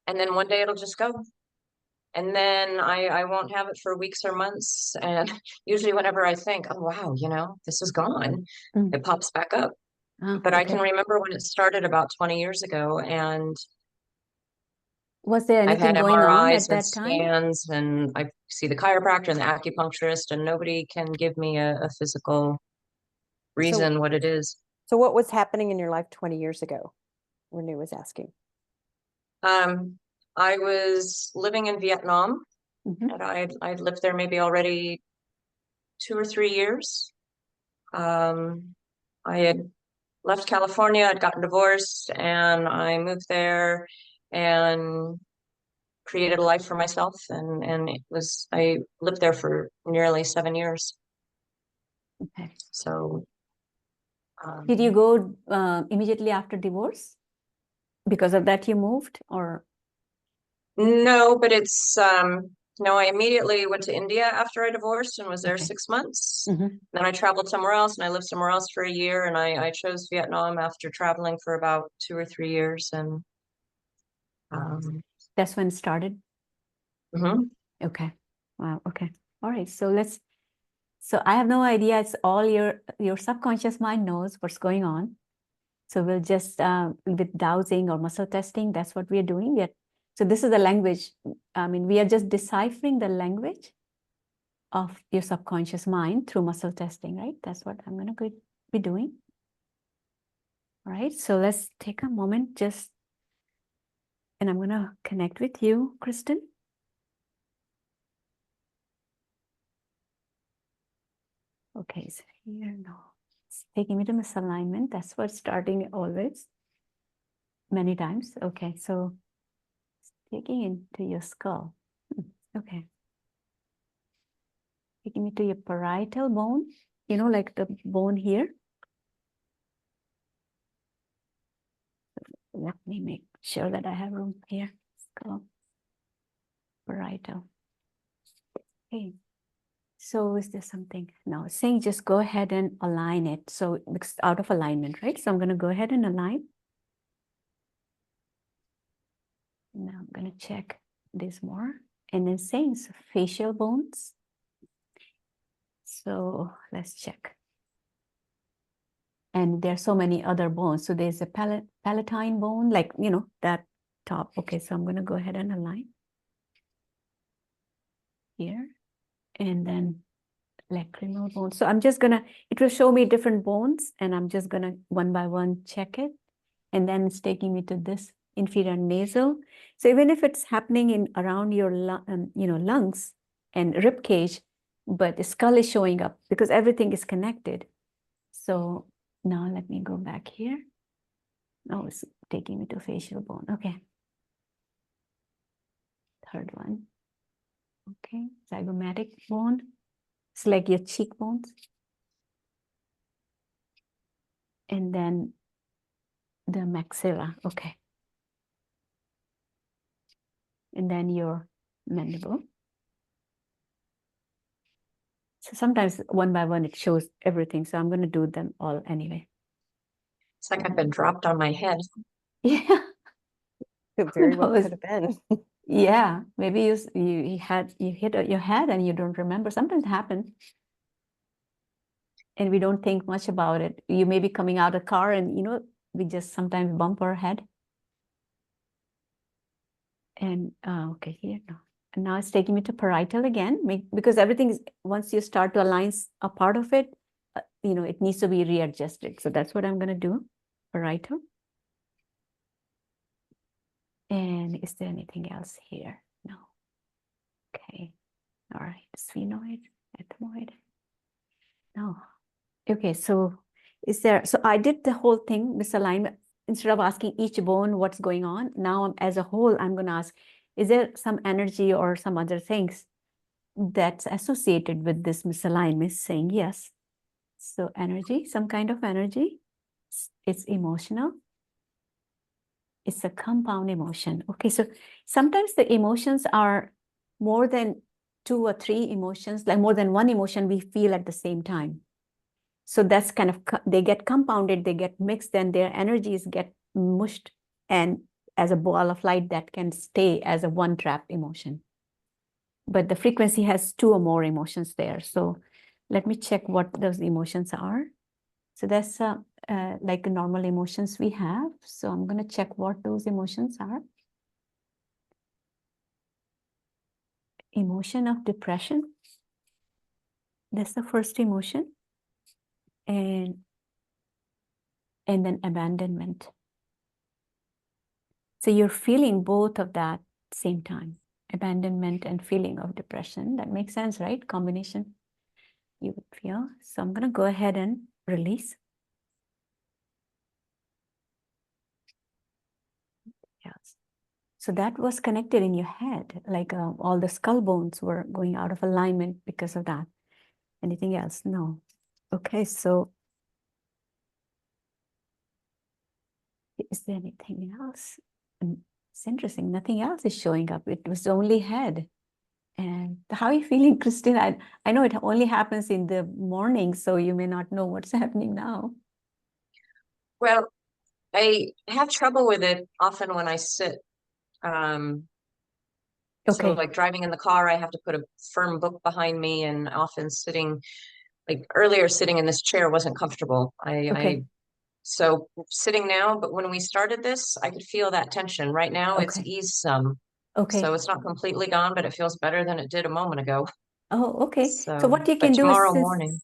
and then one day it'll just go. And then I won't have it for weeks or months. And usually whenever I think, oh, wow, you know, this is gone, it pops back up. But I can remember when it started about 20 years ago, and Was there I've anything had going on MRIs at and that time? scans, and I see the chiropractor and the acupuncturist, and nobody can give me a physical reason what it is. So what was happening in your life 20 years ago? Renu was asking. I was living in Vietnam, and I'd lived there maybe already 2 or 3 years. I had left California, I'd gotten divorced, and I moved there and created a life for myself. And I lived there for nearly 7 years. Okay. So. Did you go immediately after divorce? Because of that you moved, or? No, but it's, no, I immediately went to India after I divorced and was there 6 months. Then I traveled somewhere else, and I lived somewhere else for a year, and I chose Vietnam after traveling for about 2 or 3 years. And that's when it started? Okay. Wow. Okay. All right. So I have no idea. It's all your subconscious mind knows what's going on. So we'll just, with dowsing or muscle testing, that's what we are doing. So this is the language. I mean, we are just deciphering the language of your subconscious mind through muscle testing, right? That's what I'm going to be doing. All right, so let's take a moment just, and I'm going to connect with you, Kristen. Okay, so here, no, it's taking me to misalignment. That's what's starting always, many times. Okay, so it's taking into your skull. Okay. Taking me to your parietal bone, like the bone here. Let me make sure that I have room here. Skull, parietal. Okay. So is there something? No, it's saying just go ahead and align it. So it's out of alignment, right? So I'm going to go ahead and align. Now I'm going to check this more. And then saying so facial bones. So let's check. And there's so many other bones. So there's a palatine bone, like, that top. Okay, so I'm going to go ahead and align here. And then lacrimal bone. So I'm just going to, it will show me different bones. And I'm just going to one by one check it. And then it's taking me to this inferior nasal. So even if it's happening in around your lungs and rib cage, but the skull is showing up because everything is connected. So now let me go back here. Oh, it's taking me to facial bone. Okay. Third one. Okay. Zygomatic bone. It's like your cheekbones. And then the maxilla. Okay. And then your mandible. So sometimes one by one, it shows everything. So I'm going to do them all anyway. It's like I've been dropped on my head. Yeah. It very well knows? could have been. Yeah. Maybe you hit your head and you don't remember. Sometimes it happens. And we don't think much about it. You may be coming out of the car and, we just sometimes bump our head. And okay, here, no. And now it's taking me to parietal again, because everything is, once you start to align a part of it, it needs to be readjusted. So that's what I'm going to do, parietal. And is there anything else here? No. Okay. All right. Sphenoid, ethmoid. No. Okay. So so I did the whole thing, misalignment. Instead of asking each bone what's going on, now as a whole, I'm going to ask, is there some energy or some other things that's associated with this misalignment? Saying yes. So energy, some kind of energy. It's emotional. It's a compound emotion. Okay, so sometimes the emotions are more than 2 or 3 emotions, like more than one emotion we feel at the same time. So that's kind of, they get compounded, they get mixed, and their energies get mushed, and as a ball of light that can stay as a one trapped emotion. But the frequency has 2 or more emotions there. So let me check what those emotions are. So that's like normal emotions we have. So I'm going to check what those emotions are. Emotion of depression. That's the first emotion. And then abandonment. So you're feeling both of that same time, abandonment and feeling of depression. That makes sense, right? Combination you would feel. So I'm going to go ahead and release. Yes. So that was connected in your head, like all the skull bones were going out of alignment because of that. Anything else? No. Okay, so is there anything else? It's interesting. Nothing else is showing up. It was only head. And how are you feeling, Kristen? I know it only happens in the morning, so you may not know what's happening now. Well, I have trouble with it often when I sit. So like driving in the car, I have to put a firm book behind me, and often sitting, like earlier sitting in this chair wasn't comfortable. So sitting now, but when we started this, I could feel that tension. Right now it's eased some. Okay. So it's not completely gone, but it feels better than it did a moment ago. Oh, okay. So So, what you but can do is, tomorrow morning.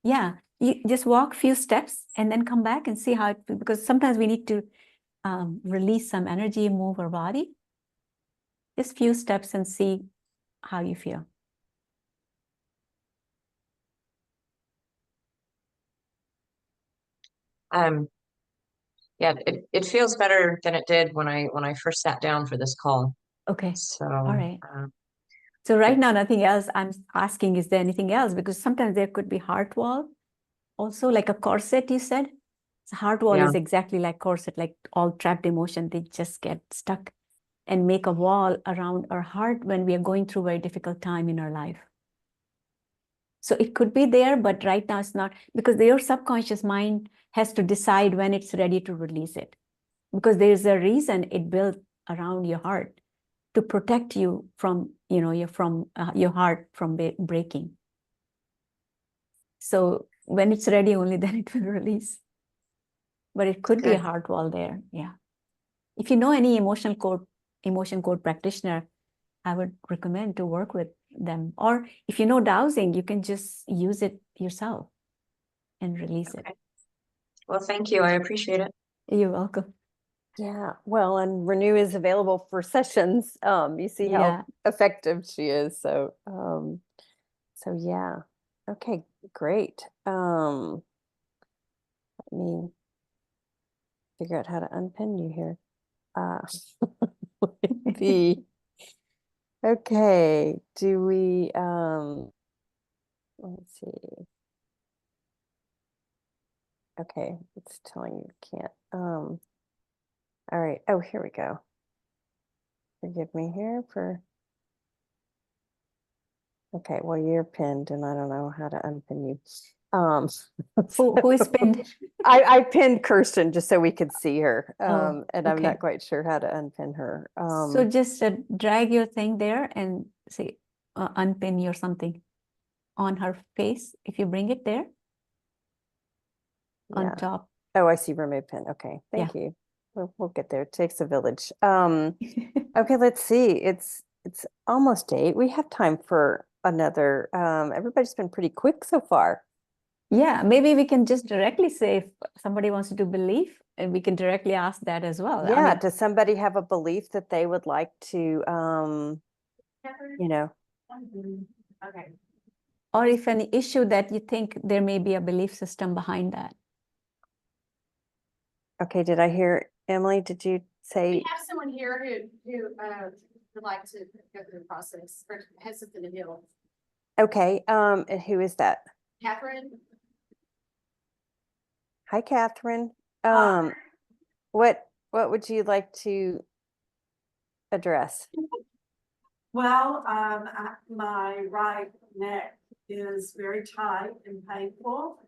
Yeah, you just walk few steps and then come back and see how it, because sometimes we need to release some energy, move our body. Just few steps and see how you feel. Yeah, it feels better than it did when I first sat down for this call. Okay. So, All right. So right now, nothing else. I'm asking, is there anything else? Because sometimes there could be heart wall, also like a corset, you said. So heart wall Yeah. is exactly like corset, like all trapped emotion. They just get stuck and make a wall around our heart when we are going through a very difficult time in our life. So it could be there, but right now it's not, because your subconscious mind has to decide when it's ready to release it. Because there's a reason it built around your heart to protect you from, your heart from breaking. So when it's ready, only then it will release. But it could be a heart wall there. Yeah. If you know any emotion code practitioner, I would recommend to work with them. Or if you know dowsing, you can just use it yourself and release it. Well, thank you. I appreciate it. You're welcome. Yeah, well, and Renu is available for sessions. You see how Yeah. effective she is. So yeah. Okay, great. Let me figure out how to unpin you here. Okay, do we let's see. Okay, it's telling you can't. All right. Oh, here we go. Forgive me here for. Okay, well, you're pinned and I don't know how to unpin you. Who is pinned? I pinned Kirsten just so we could see her. Oh, And I'm okay. not quite sure how to unpin her. So just drag your thing there and say unpin your something on her face. If you bring it there yeah. on top. Oh, I see remove pin. Okay, thank you. We'll get there. It takes a village. Okay, let's see. It's almost 8. We have time for another. Everybody's been pretty quick so far. Yeah, maybe we can just directly say if somebody wants to do belief, and we can directly ask that as well. Yeah, I mean, does somebody have a belief that they would like to, Okay. or if any issue that you think there may be a belief system behind that. Okay, did I hear, Emily, did you say? We have someone here who would like to go through the process or has something to heal. Okay, and who is that? Catherine? Hi, Catherine. What would you like to address? Well, my right neck is very tight and painful.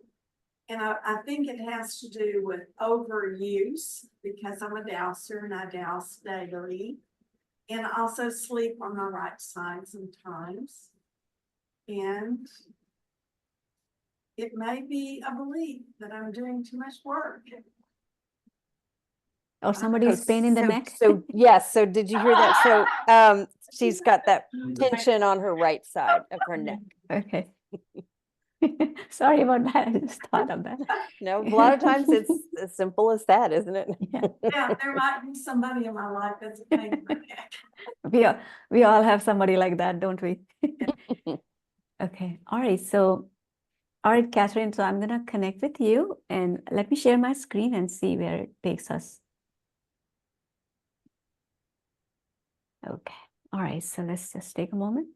And I think it has to do with overuse because I'm a dowser and I douse daily. And I also sleep on my right side sometimes. And it may be a belief that I'm doing too much work. Or somebody's pain in the neck. So yes, so did you hear that? So she's got that tension on her right side of her neck. Okay. Sorry about that. I just thought of that. No, a lot of times it's as simple as that, isn't it? Yeah, there might be somebody in my life that's a pain in the neck. We all have somebody like that, don't we? Okay. All right. So, all right, Catherine. So I'm gonna connect with you and let me share my screen and see where it takes us. Okay. All right. So let's just take a moment.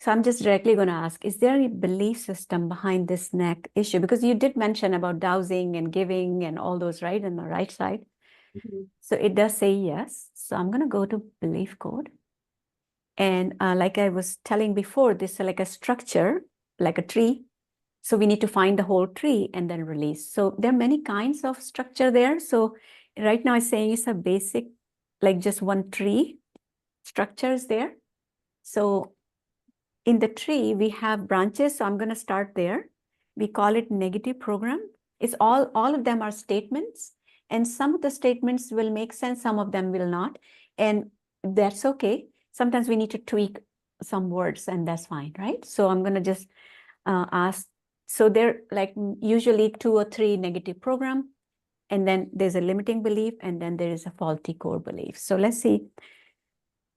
So I'm just directly going to ask, is there any belief system behind this neck issue? Because you did mention about dowsing and giving and all those, right, on the right side. Mm-hmm. So it does say yes. So I'm going to go to belief code. And like I was telling before, this is like a structure, like a tree. So we need to find the whole tree and then release. So there are many kinds of structure there. So right now I'm saying it's a basic, like just one tree structures there. So in the tree, we have branches. So I'm going to start there. We call it negative program. It's all of them are statements. And some of the statements will make sense. Some of them will not. And that's okay. Sometimes we need to tweak some words and that's fine, right? So I'm going to just ask So they're like usually 2 or 3 negative program, and then there's a limiting belief, and then there is a faulty core belief. So let's see.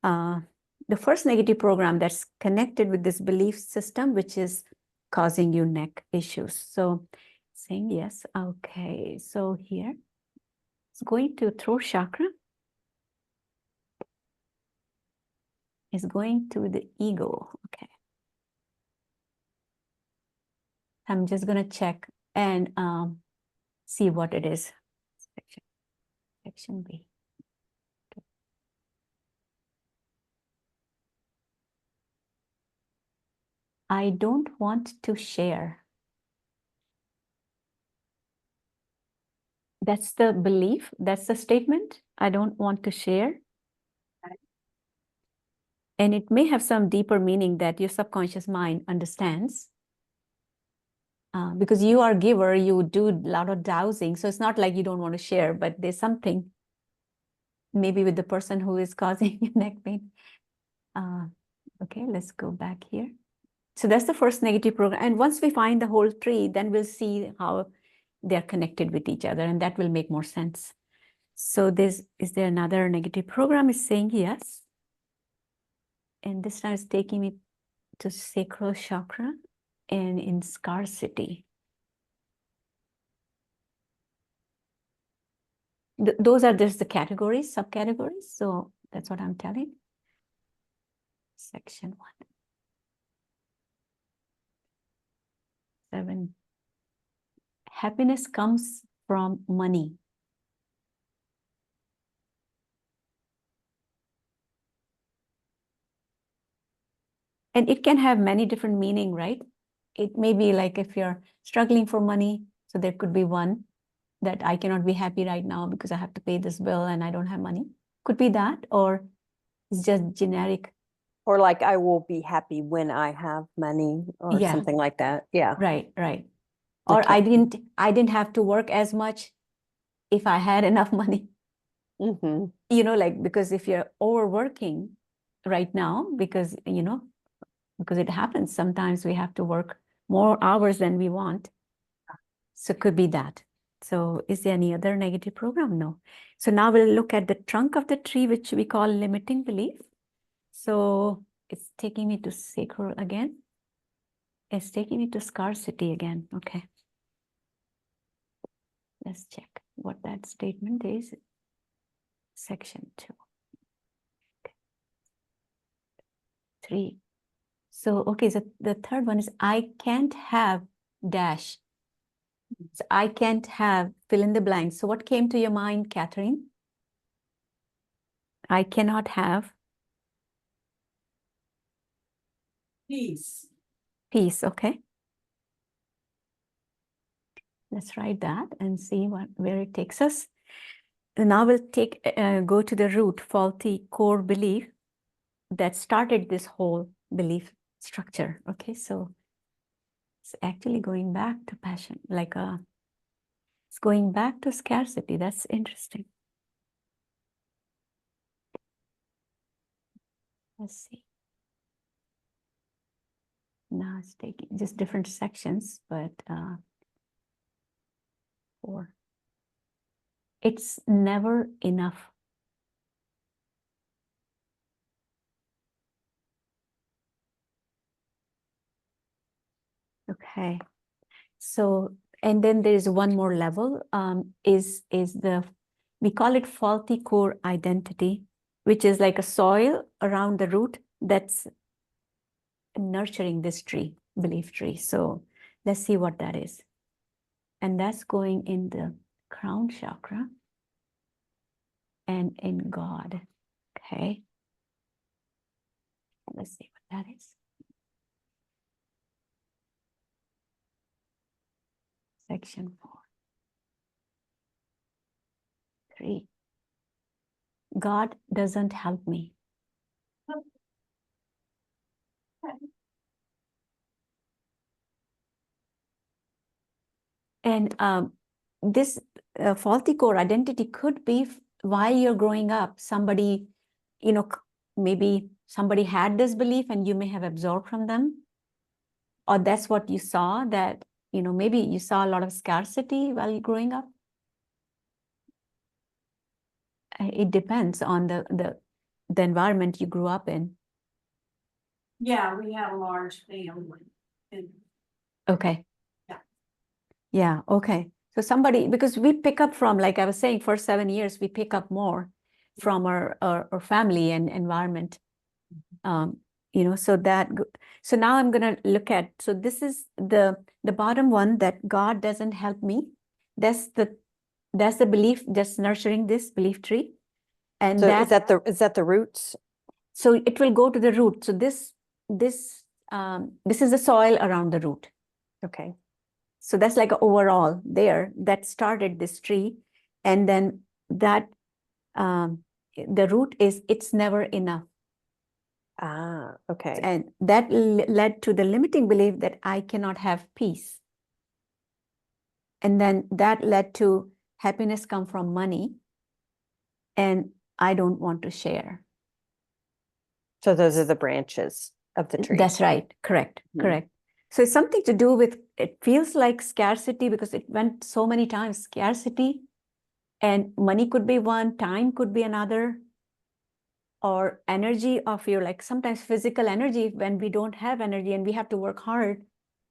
The first negative program that's connected with this belief system, which is causing you neck issues. So saying yes, okay. So here, it's going to throat chakra. It's going to the ego, okay. I'm just gonna check and see what it is. Section B. I don't want to share. That's the belief, that's the statement. I don't want to share. And it may have some deeper meaning that your subconscious mind understands. Because you are a giver, you do a lot of dowsing. So it's not like you don't want to share, but there's something maybe with the person who is causing neck pain. Okay, let's go back here. So that's the first negative program. And once we find the whole tree, then we'll see how they're connected with each other, and that will make more sense. So is there another negative program? Is saying yes. And this time it's taking me to sacral chakra and in scarcity. Those are just the categories, subcategories. So that's what I'm telling. Section 1. 7. Happiness comes from money. And it can have many different meaning, right? It may be like if you're struggling for money, so there could be one that I cannot be happy right now because I have to pay this bill and I don't have money. Could be that, or it's just generic. Or like, I will be happy when I have money or Yeah. something like that. Yeah. Right. Or Okay. I didn't have to work as much if I had enough money. Mm-hmm. You know, like, because if you're overworking right now, because it happens, sometimes we have to work more hours than we want. So it could be that. So is there any other negative program? No. So now we'll look at the trunk of the tree, which we call limiting belief. So it's taking me to sacral again. It's taking me to scarcity again. Okay. Let's check what that statement is. Section 2. Okay. 3. So, okay, so the third one is I can't have dash. So I can't have fill in the blank. So what came to your mind, Catherine? I cannot have Peace. peace. Okay. Let's write that and see where it takes us. And now we'll go to the root, faulty core belief that started this whole belief structure. Okay, so it's actually going back to passion, it's going back to scarcity. That's interesting. Let's see. Now it's taking just different sections, but 4. It's never enough. Okay. So, and then there is one more level, we call it faulty core identity, which is like a soil around the root that's nurturing this tree, belief tree. So let's see what that is. And that's going in the crown chakra and in God. Okay. Let's see what that is. Section 4. 3. God doesn't help me. And this faulty core identity could be while you're growing up, somebody, maybe somebody had this belief and you may have absorbed from them. Or that's what you saw, that you know, maybe you saw a lot of scarcity while you're growing up. It depends on the environment you grew up in. Yeah, we have a large family. And Okay. Yeah. Yeah, okay. So somebody, because we pick up from, like I was saying, for 7 years, we pick up more from our family and environment. You know, so so now I'm gonna look at, so this is the bottom one, that God doesn't help me. That's the belief, just nurturing this belief tree. And So is that the roots? so it will go to the root. So this is the soil around the root. Okay. So that's like overall there that started this tree. And then that the root is, it's never enough. Ah, okay. And that led to the limiting belief that I cannot have peace. And then that led to happiness come from money, and I don't want to share. So those are the branches of the tree. That's right. Correct. Mhm. Correct. So it's something to do with, it feels like scarcity because it went so many times, scarcity, and money could be one, time could be another, or energy of your, like sometimes physical energy, when we don't have energy and we have to work hard,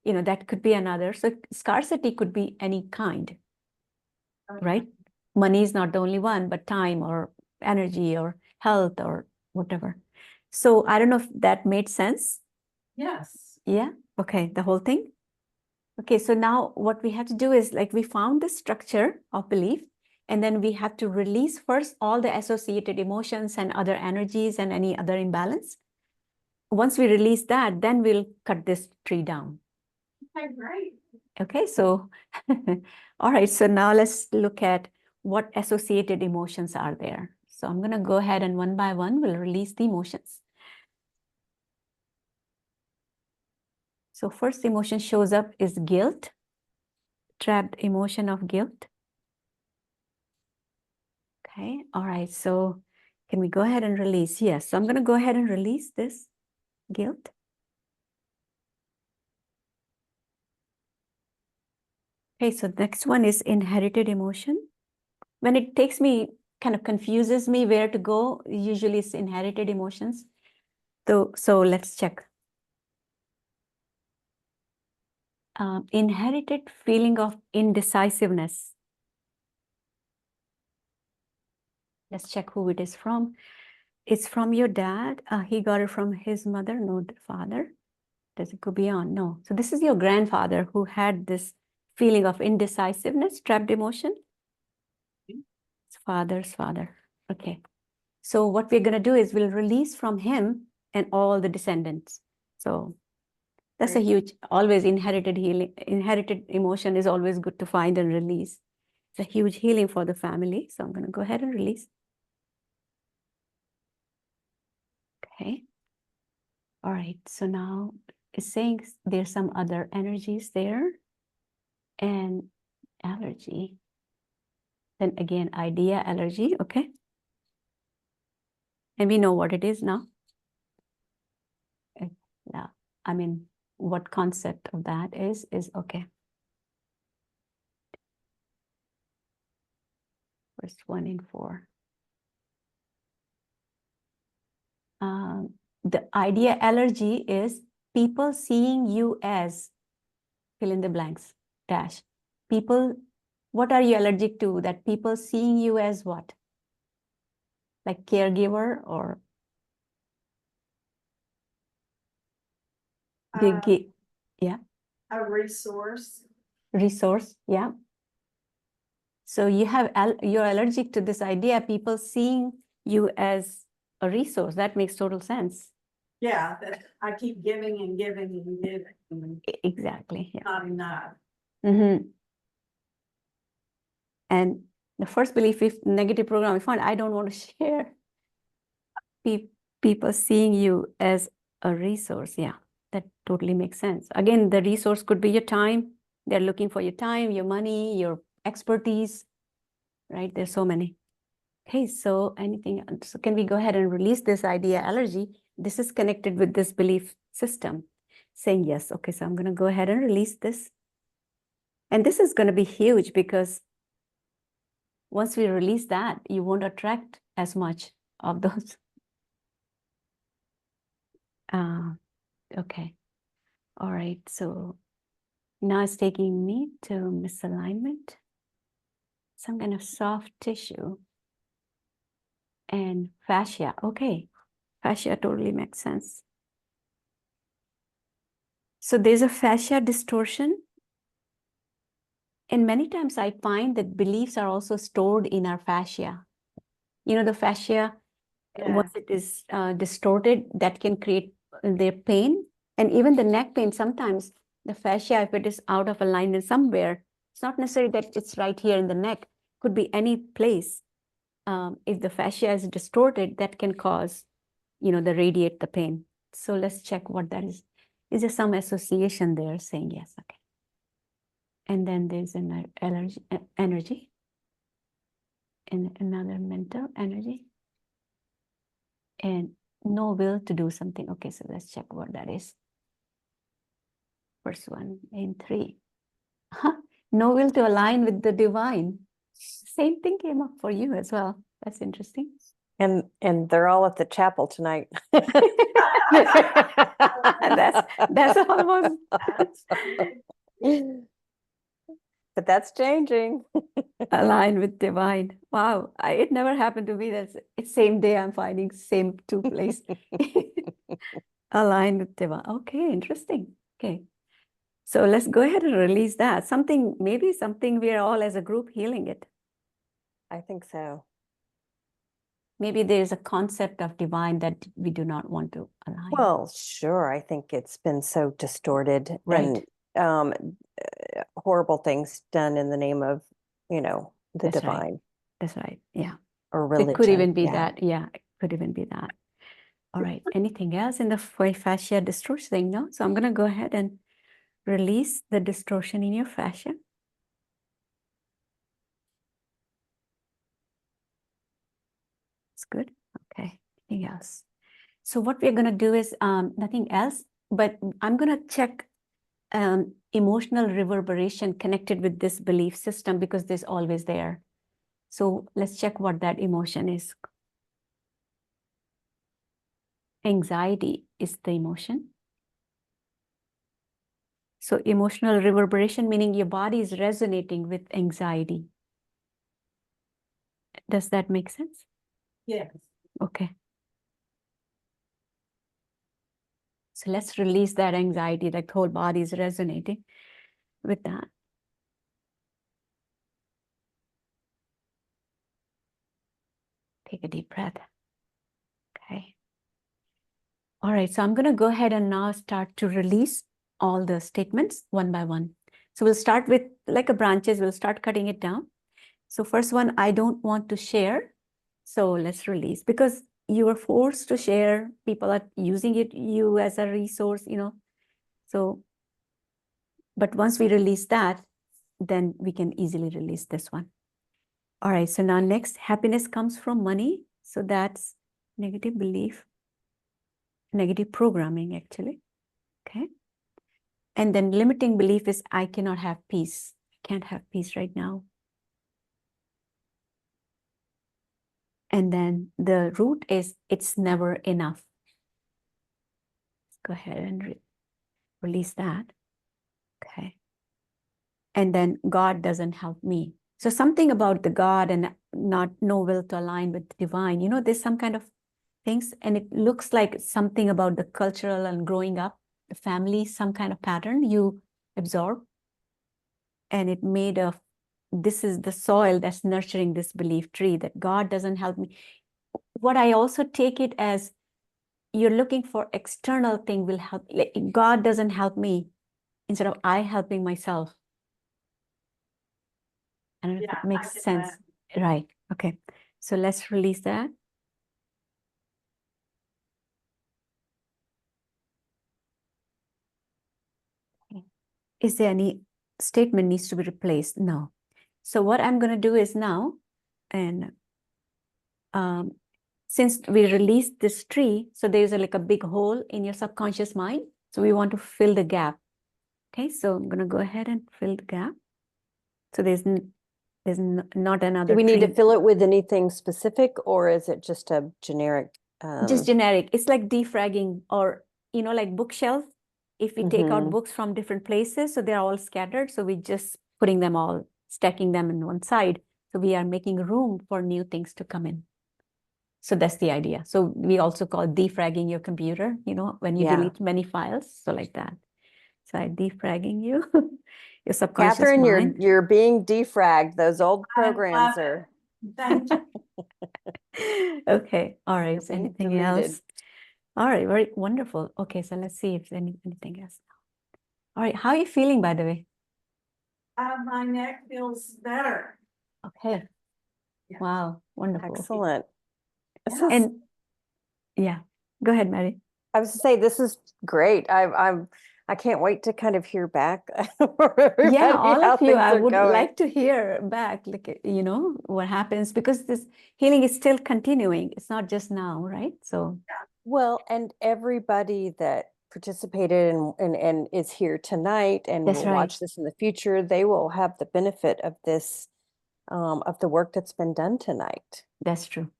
you know, that could be another. So scarcity could be any kind, right? Money is not the only one, but time or energy or health or whatever. So I don't know if that made sense. yes, Yeah. Okay. The whole thing. Okay. So now what we have to do is, like, we found the structure of belief, and then we have to release first all the associated emotions and other energies and any other imbalance. Once we release that, then we'll cut this tree down. okay, great. Okay. So, all right. So now let's look at what associated emotions are there. So I'm going to go ahead and one by one, we'll release the emotions. So first emotion shows up is guilt, trapped emotion of guilt. Okay, all right, so can we go ahead and release? Yes, so I'm going to go ahead and release this guilt. Okay, so the next one is inherited emotion. When it takes me, kind of confuses me where to go, usually it's inherited emotions. So let's check. Inherited feeling of indecisiveness. Let's check who it is from. It's from your dad. He got it from his mother, no, the father. Does it go beyond? No. So this is your grandfather who had this feeling of indecisiveness, trapped emotion. It's father's father. Okay. So what we're going to do is we'll release from him and all the descendants. So that's a huge, always inherited healing, inherited emotion is always good to find and release. It's a huge healing for the family. So I'm going to go ahead and release. Okay. All right. So now it's saying there's some other energies there, and allergy. Then again, idea, allergy. Okay. And we know what it is now. Yeah. I mean, what concept of that is okay. First 1 in 4. The idea allergy is people seeing you as, fill in the blanks, dash. People, what are you allergic to? That people seeing you as what? Like caregiver or yeah. A resource. Resource, yeah. So you have you're allergic to this idea, people seeing you as a resource. That makes total sense. Yeah, that I keep giving and giving and giving. And Exactly. Yeah. not enough. Mm-hmm. And the first belief, if negative program, if I don't want to share. People seeing you as a resource. Yeah, that totally makes sense. Again, the resource could be your time. They're looking for your time, your money, your expertise, right? There's so many. Okay, so anything, so can we go ahead and release this idea allergy? This is connected with this belief system saying yes. Okay, so I'm going to go ahead and release this. And this is going to be huge because once we release that, you won't attract as much of those. Okay. All right. So now it's taking me to misalignment, some kind of soft tissue and fascia. Okay. Fascia totally makes sense. So there's a fascia distortion. And many times I find that beliefs are also stored in our fascia. You know, the fascia, once it is distorted, that can create their pain. And even the neck pain, sometimes the fascia, if it is out of alignment somewhere, it's not necessarily that it's right here in the neck, could be any place. If the fascia is distorted, that can cause, the radiate the pain. So let's check what that is. Is there some association there saying yes? Okay. And then there's an energy and another mental energy and no will to do something. Okay, so let's check what that is. First one in 3. No will to align with the divine. Same thing came up for you as well. That's interesting. And they're all at the chapel tonight. That's almost. But that's changing. Align with divine. Wow, it never happened to me. It's same day I'm finding same 2 places. Align with divine. Okay, interesting. Okay. So let's go ahead and release that. Maybe something we are all as a group healing it. I think so. Maybe there's a concept of divine that we do not want to align. Well, sure. I think it's been so distorted. Right. And horrible things done in the name of, the That's right. divine. That's right. Yeah. Or religion. It could even be that. Yeah, it could even be that. All right. Anything else in the fascia distortion thing? No? So I'm going to go ahead and release the distortion in your fascia. It's good. Okay. Anything else? So what we're going to do is nothing else, but I'm going to check emotional reverberation connected with this belief system because there's always there. So let's check what that emotion is. Anxiety is the emotion. So emotional reverberation, meaning your body is resonating with anxiety. Does that make sense? Yes. Okay. So let's release that anxiety, like the whole body is resonating with that. Take a deep breath. Okay. All right, so I'm going to go ahead and now start to release all the statements one by one. So we'll start with like a branches, we'll start cutting it down. So first one, I don't want to share. So let's release because you were forced to share. People are using you as a resource, So, but once we release that, then we can easily release this one. All right, so now next, happiness comes from money. So that's negative belief, negative programming actually. Okay. And then limiting belief is I cannot have peace. I can't have peace right now. And then the root is it's never enough. Let's go ahead and release that. Okay. And then God doesn't help me. So something about the God and no will to align with the divine, there's some kind of things, and it looks like something about the cultural and growing up, the family, some kind of pattern you absorb. And it made this is the soil that's nurturing this belief tree that God doesn't help me. What I also take it as you're looking for external thing will help. Like God doesn't help me instead of I helping myself. I don't know if it makes sense. Right. Okay. So let's release that. Okay. Is there any statement needs to be replaced? No. So what I'm going to do is now, and since we released this tree, so there's like a big hole in your subconscious mind. So we want to fill the gap. Okay, so I'm going to go ahead and fill the gap. So not another Do we need to treat- fill it with anything specific, or is it just a generic? just generic. It's like defragging, or like bookshelf. If we take out Mhm. books from different places, so they're all scattered, so we just putting them all, stacking them in one side. So we are making room for new things to come in. So that's the idea. So we also call defragging your computer, when you Yeah. delete many files. So like that. So I defragging you, your subconscious Catherine, mind. you're being defragged. Those old I love programs it. are. Thank you. Okay. All right. You're Is being anything deleted. else? All right. Very wonderful. Okay. So let's see if there's anything else. All right. How are you feeling, by the way? My neck feels better. Okay. Yeah. Wow. Wonderful. Excellent. This Yeah. is, And yeah, go ahead, Mary. I was to say, this is great. I can't wait to kind of hear back from everybody Yeah, all how of you, things I are would going. like to hear back, like, what happens, because this healing is still continuing. It's not just now, right? So, Well, and everybody that participated and is here tonight and That's will right. watch this in the future, they will have the benefit of this, of the work that's been done tonight. that's true.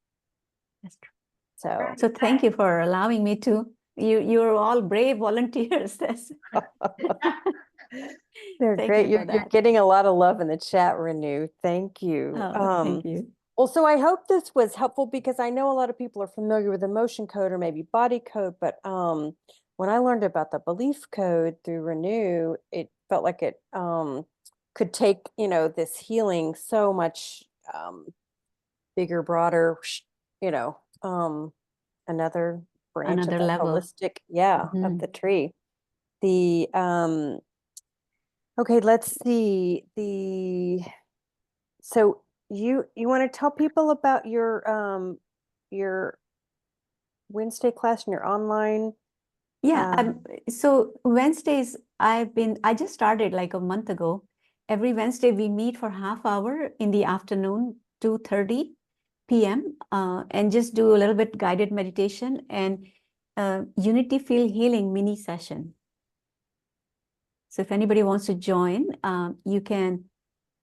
That's true. So So thank you for allowing me to, you're all brave volunteers. That's they're Thank great. you for You're that. getting a lot of love in the chat, Renu. Thank you. Thank you. Well, so I hope this was helpful, because I know a lot of people are familiar with emotion code or maybe body code, but when I learned about the belief code through Renu, it felt like it could take, this healing so much bigger, broader, another branch of Another that level. holistic, of Mhm. the tree. The okay, let's see. So you want to tell people about your Wednesday class and your online? Yeah, so Wednesdays, I just started like a month ago. Every Wednesday we meet for half hour in the afternoon, 2:30 p.m. And just do a little bit guided meditation and unity field healing mini session. So if anybody wants to join, you can,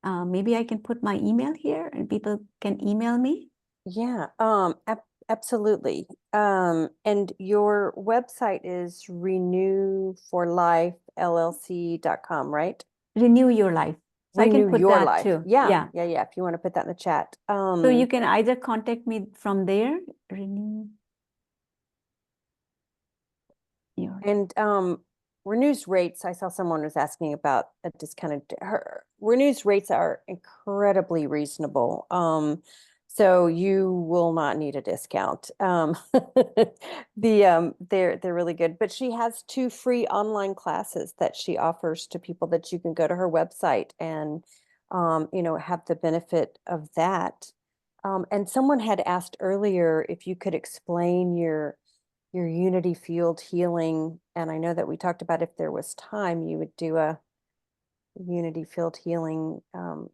maybe I can put my email here and people can email me. Yeah, absolutely. And your website is renewforlifellc.com, right? Renew Your Life. So I can Renew put Your that Life. too. Yeah. If you want to put that in the chat. So you can either contact me from there, Renew Your Life. And Renew's rates, I saw someone was asking about a discounted, Renew's rates are incredibly reasonable. So you will not need a discount. They're really good. But she has 2 free online classes that she offers to people that you can go to her website and have the benefit of that. And someone had asked earlier if you could explain your unity field healing. And I know that we talked about if there was time, you would do a unity field healing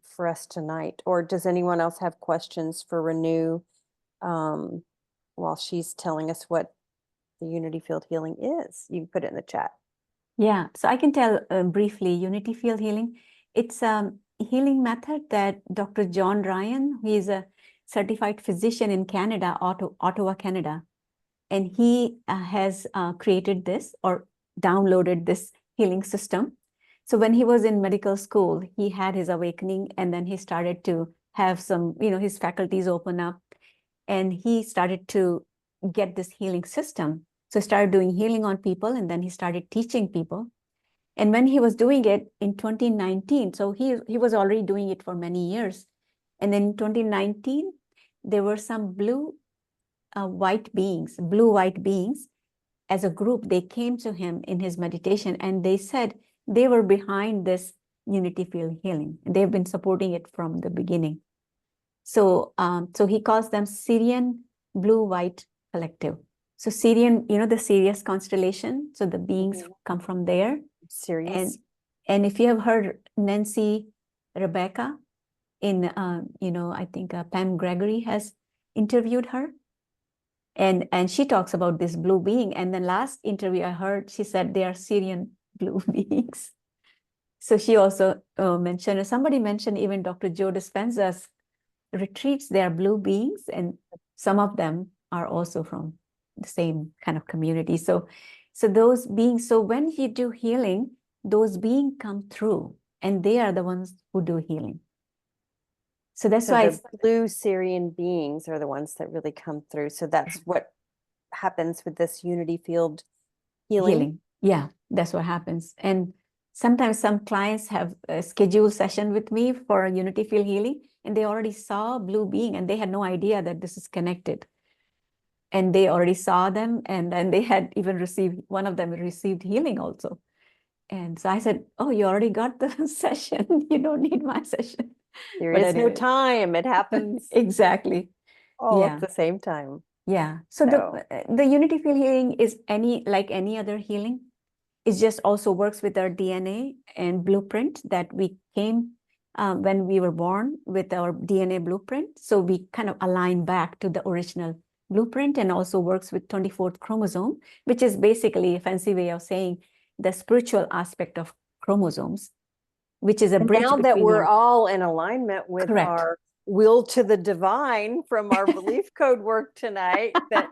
for us tonight. Or does anyone else have questions for Renu while she's telling us what the unity field healing is? You can put it in the chat. Yeah, so I can tell briefly, unity field healing. It's a healing method that Dr. John Ryan, who is a certified physician in Canada, Ottawa, Canada, and he has created this or downloaded this healing system. So when he was in medical school, he had his awakening, and then he started to have some, his faculties open up, and he started to get this healing system. So he started doing healing on people, and then he started teaching people. And when he was doing it in 2019, so he was already doing it for many years. And then in 2019, there were some blue-white beings as a group. They came to him in his meditation, and they said they were behind this unity field healing. They've been supporting it from the beginning. So, so he calls them Syrian Blue-White Collective. So Syrian, the Sirius constellation. So the beings come from there. Serious. And if you have heard Nancy Rebecca in, I think Pam Gregory has interviewed her. And she talks about this blue being. And the last interview I heard, she said they are Syrian blue beings. So she also mentioned, somebody mentioned even Dr. Joe Dispenza's retreats, they are blue beings, and some of them are also from the same kind of community. So those beings, so when you do healing, those beings come through and they are the ones who do healing. So that's So why the blue Syrian beings are the ones that really come through. So that's what happens with this unity field healing. Yeah, that's what happens. And sometimes some clients have a scheduled session with me for a unity field healing, and they already saw a blue being and they had no idea that this is connected. And they already saw them, and then they had even received, one of them received healing also. And so I said, oh, you already got the session. You don't need my session. There But is no anyway. time. It happens Exactly. all Yeah. at the same time. Yeah. So the unity field healing is like any other healing. It just also works with our DNA and blueprint that we came when we were born with our DNA blueprint. So we kind of align back to the original blueprint, and also works with 24th chromosome, which is basically a fancy way of saying the spiritual aspect of chromosomes, which is a And bridge now that between we're our... all in alignment with Correct. our will to the divine from our belief code work tonight, that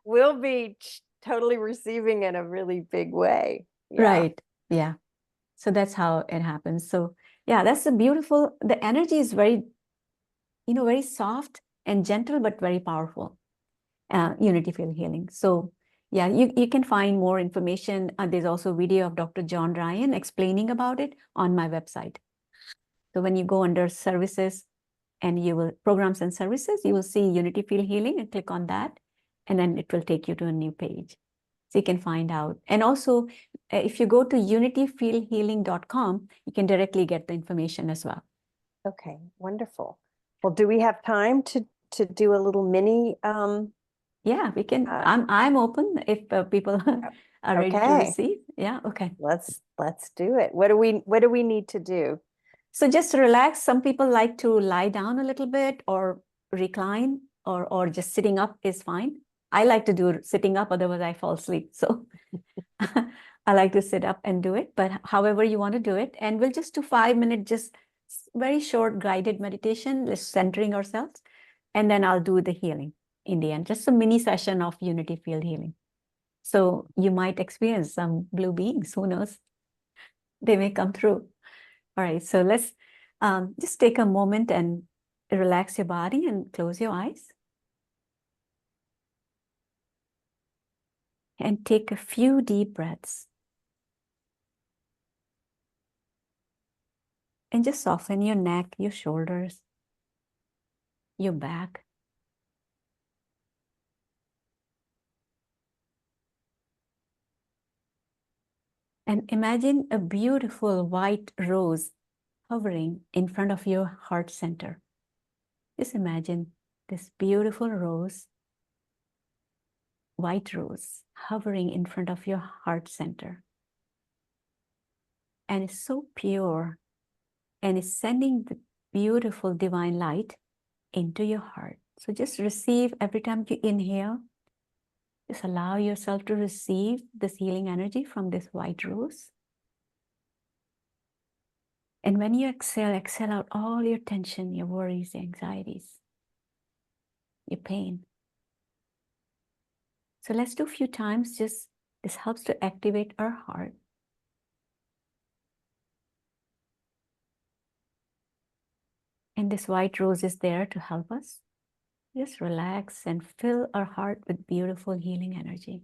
we'll be totally receiving in a really big way. Yeah. Right. Yeah. So that's how it happens. So yeah, that's a beautiful, the energy is very, very soft and gentle, but very powerful. Unity field healing. So yeah, you can find more information. There's also a video of Dr. John Ryan explaining about it on my website. So when you go under services and you will programs and services, you will see Unity field healing and click on that. And then it will take you to a new page. So you can find out. And also, if you go to unityfieldhealing.com, you can directly get the information as well. Okay, wonderful. Well, do we have time to do a little mini Yeah, we can. I'm open if people are ready to okay. receive. Yeah, okay. Let's do it. What do we need to do? So just relax. Some people like to lie down a little bit or recline, or just sitting up is fine. I like to do sitting up, otherwise I fall asleep. So I like to sit up and do it, but however you want to do it. And we'll just do 5 minutes, just very short guided meditation, just centering ourselves. And then I'll do the healing in the end, just a mini session of unity field healing. So you might experience some blue beings, who knows? They may come through. All right, so let's just take a moment and relax your body and close your eyes. And take a few deep breaths. And just soften your neck, your shoulders, your back. And imagine a beautiful white rose hovering in front of your heart center. Just imagine this beautiful rose, white rose, hovering in front of your heart center. And it's so pure, and it's sending the beautiful divine light into your heart. So just receive every time you inhale. Just allow yourself to receive this healing energy from this white rose. And when you exhale, exhale out all your tension, your worries, your anxieties, your pain. So let's do a few times. Just this helps to activate our heart. And this white rose is there to help us. Just relax and fill our heart with beautiful healing energy.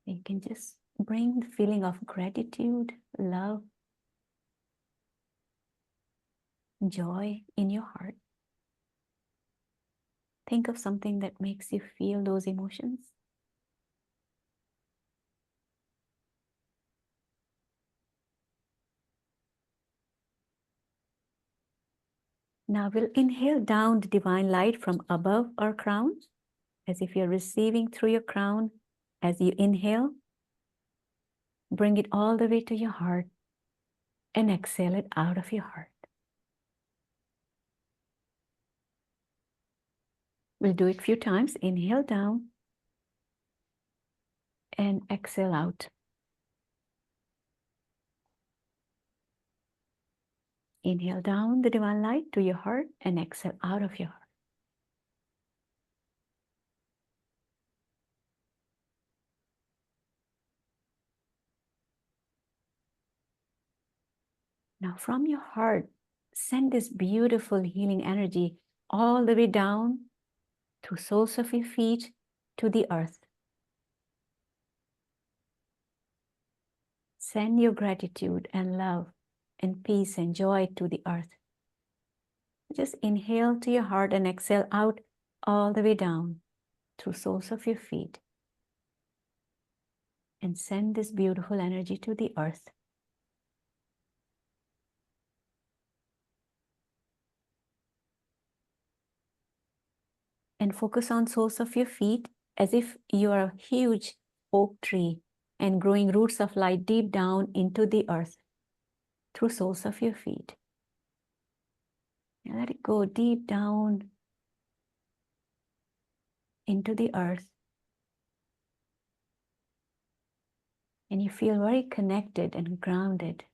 You can just bring the feeling of gratitude, love, joy in your heart. Think of something that makes you feel those emotions. Now we'll inhale down the divine light from above our crown, as if you're receiving through your crown. As you inhale, bring it all the way to your heart and exhale it out of your heart. We'll do it a few times. Inhale down and exhale out. Inhale down the divine light to your heart and exhale out of your heart. Now from your heart, send this beautiful healing energy all the way down through soles of your feet to the earth. Send your gratitude and love and peace and joy to the earth. Just inhale to your heart and exhale out all the way down through soles of your feet. And send this beautiful energy to the earth. And focus on soles of your feet as if you are a huge oak tree and growing roots of light deep down into the earth through soles of your feet. And let it go deep down into the earth. And you feel very connected and grounded.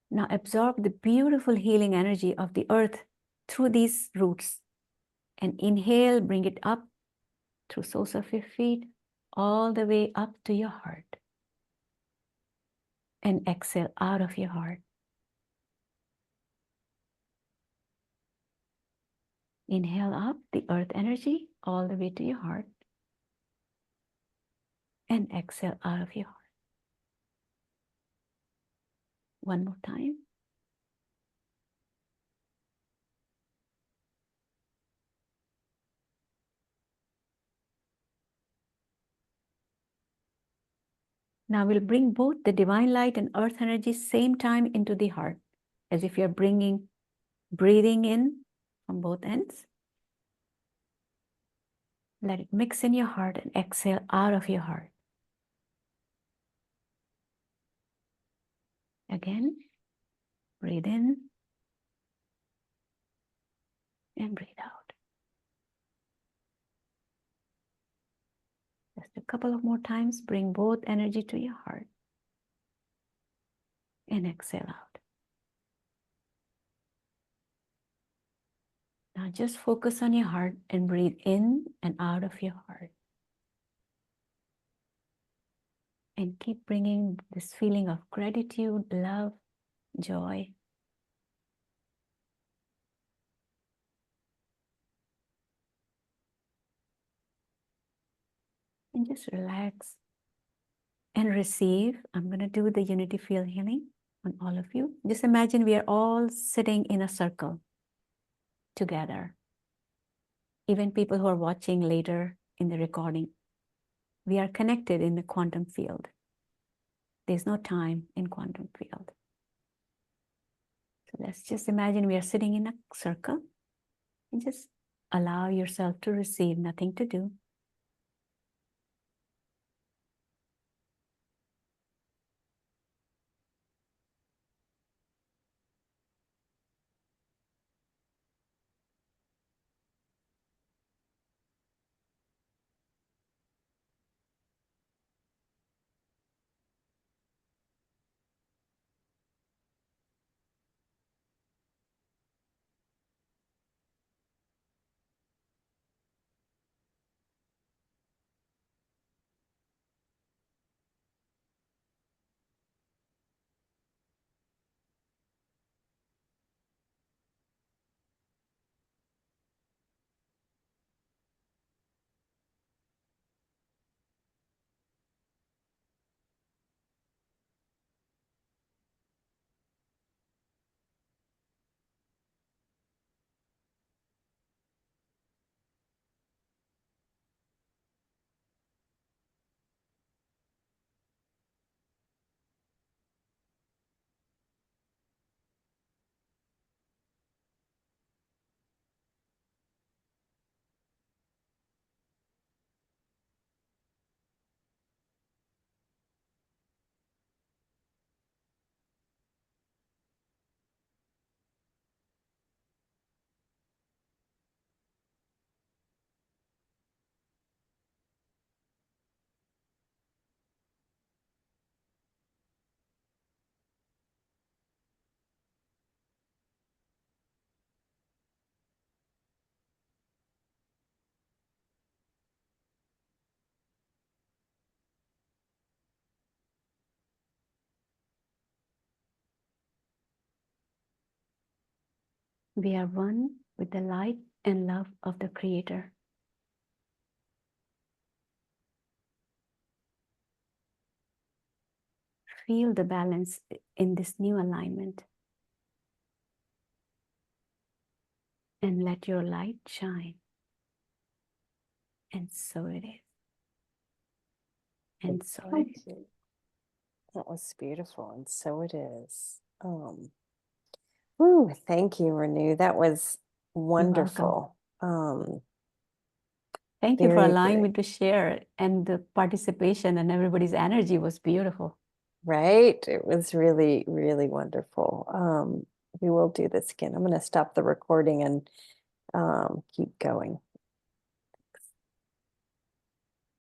Now absorb the beautiful healing energy of the earth through these roots. And inhale, bring it up through soles of your feet, all the way up to your heart. And exhale out of your heart. Inhale up the earth energy all the way to your heart. And exhale out of your heart. One more time. Now we'll bring both the divine light and earth energy same time into the heart, as if you're breathing in from both ends. Let it mix in your heart and exhale out of your heart. Again, breathe in and breathe out. Just a couple of more times, bring both energy to your heart and exhale out. Now just focus on your heart and breathe in and out of your heart. And keep bringing this feeling of gratitude, love, joy. And just relax and receive. I'm going to do the unity field healing on all of you. Just imagine we are all sitting in a circle together. Even people who are watching later in the recording, we are connected in the quantum field. There's no time in quantum field. So let's just imagine we are sitting in a circle and just allow yourself to receive, nothing to do. We are one with the light and love of the Creator. Feel the balance in this new alignment. And let your light shine. And so it is. And so it is. That was beautiful, and so it is. Woo, thank you, Renu. That was wonderful. Thank you for Very, allowing very- me to share, and the participation and everybody's energy was beautiful. Right? It was really, really wonderful. We will do this again. I'm going to stop the recording and keep going.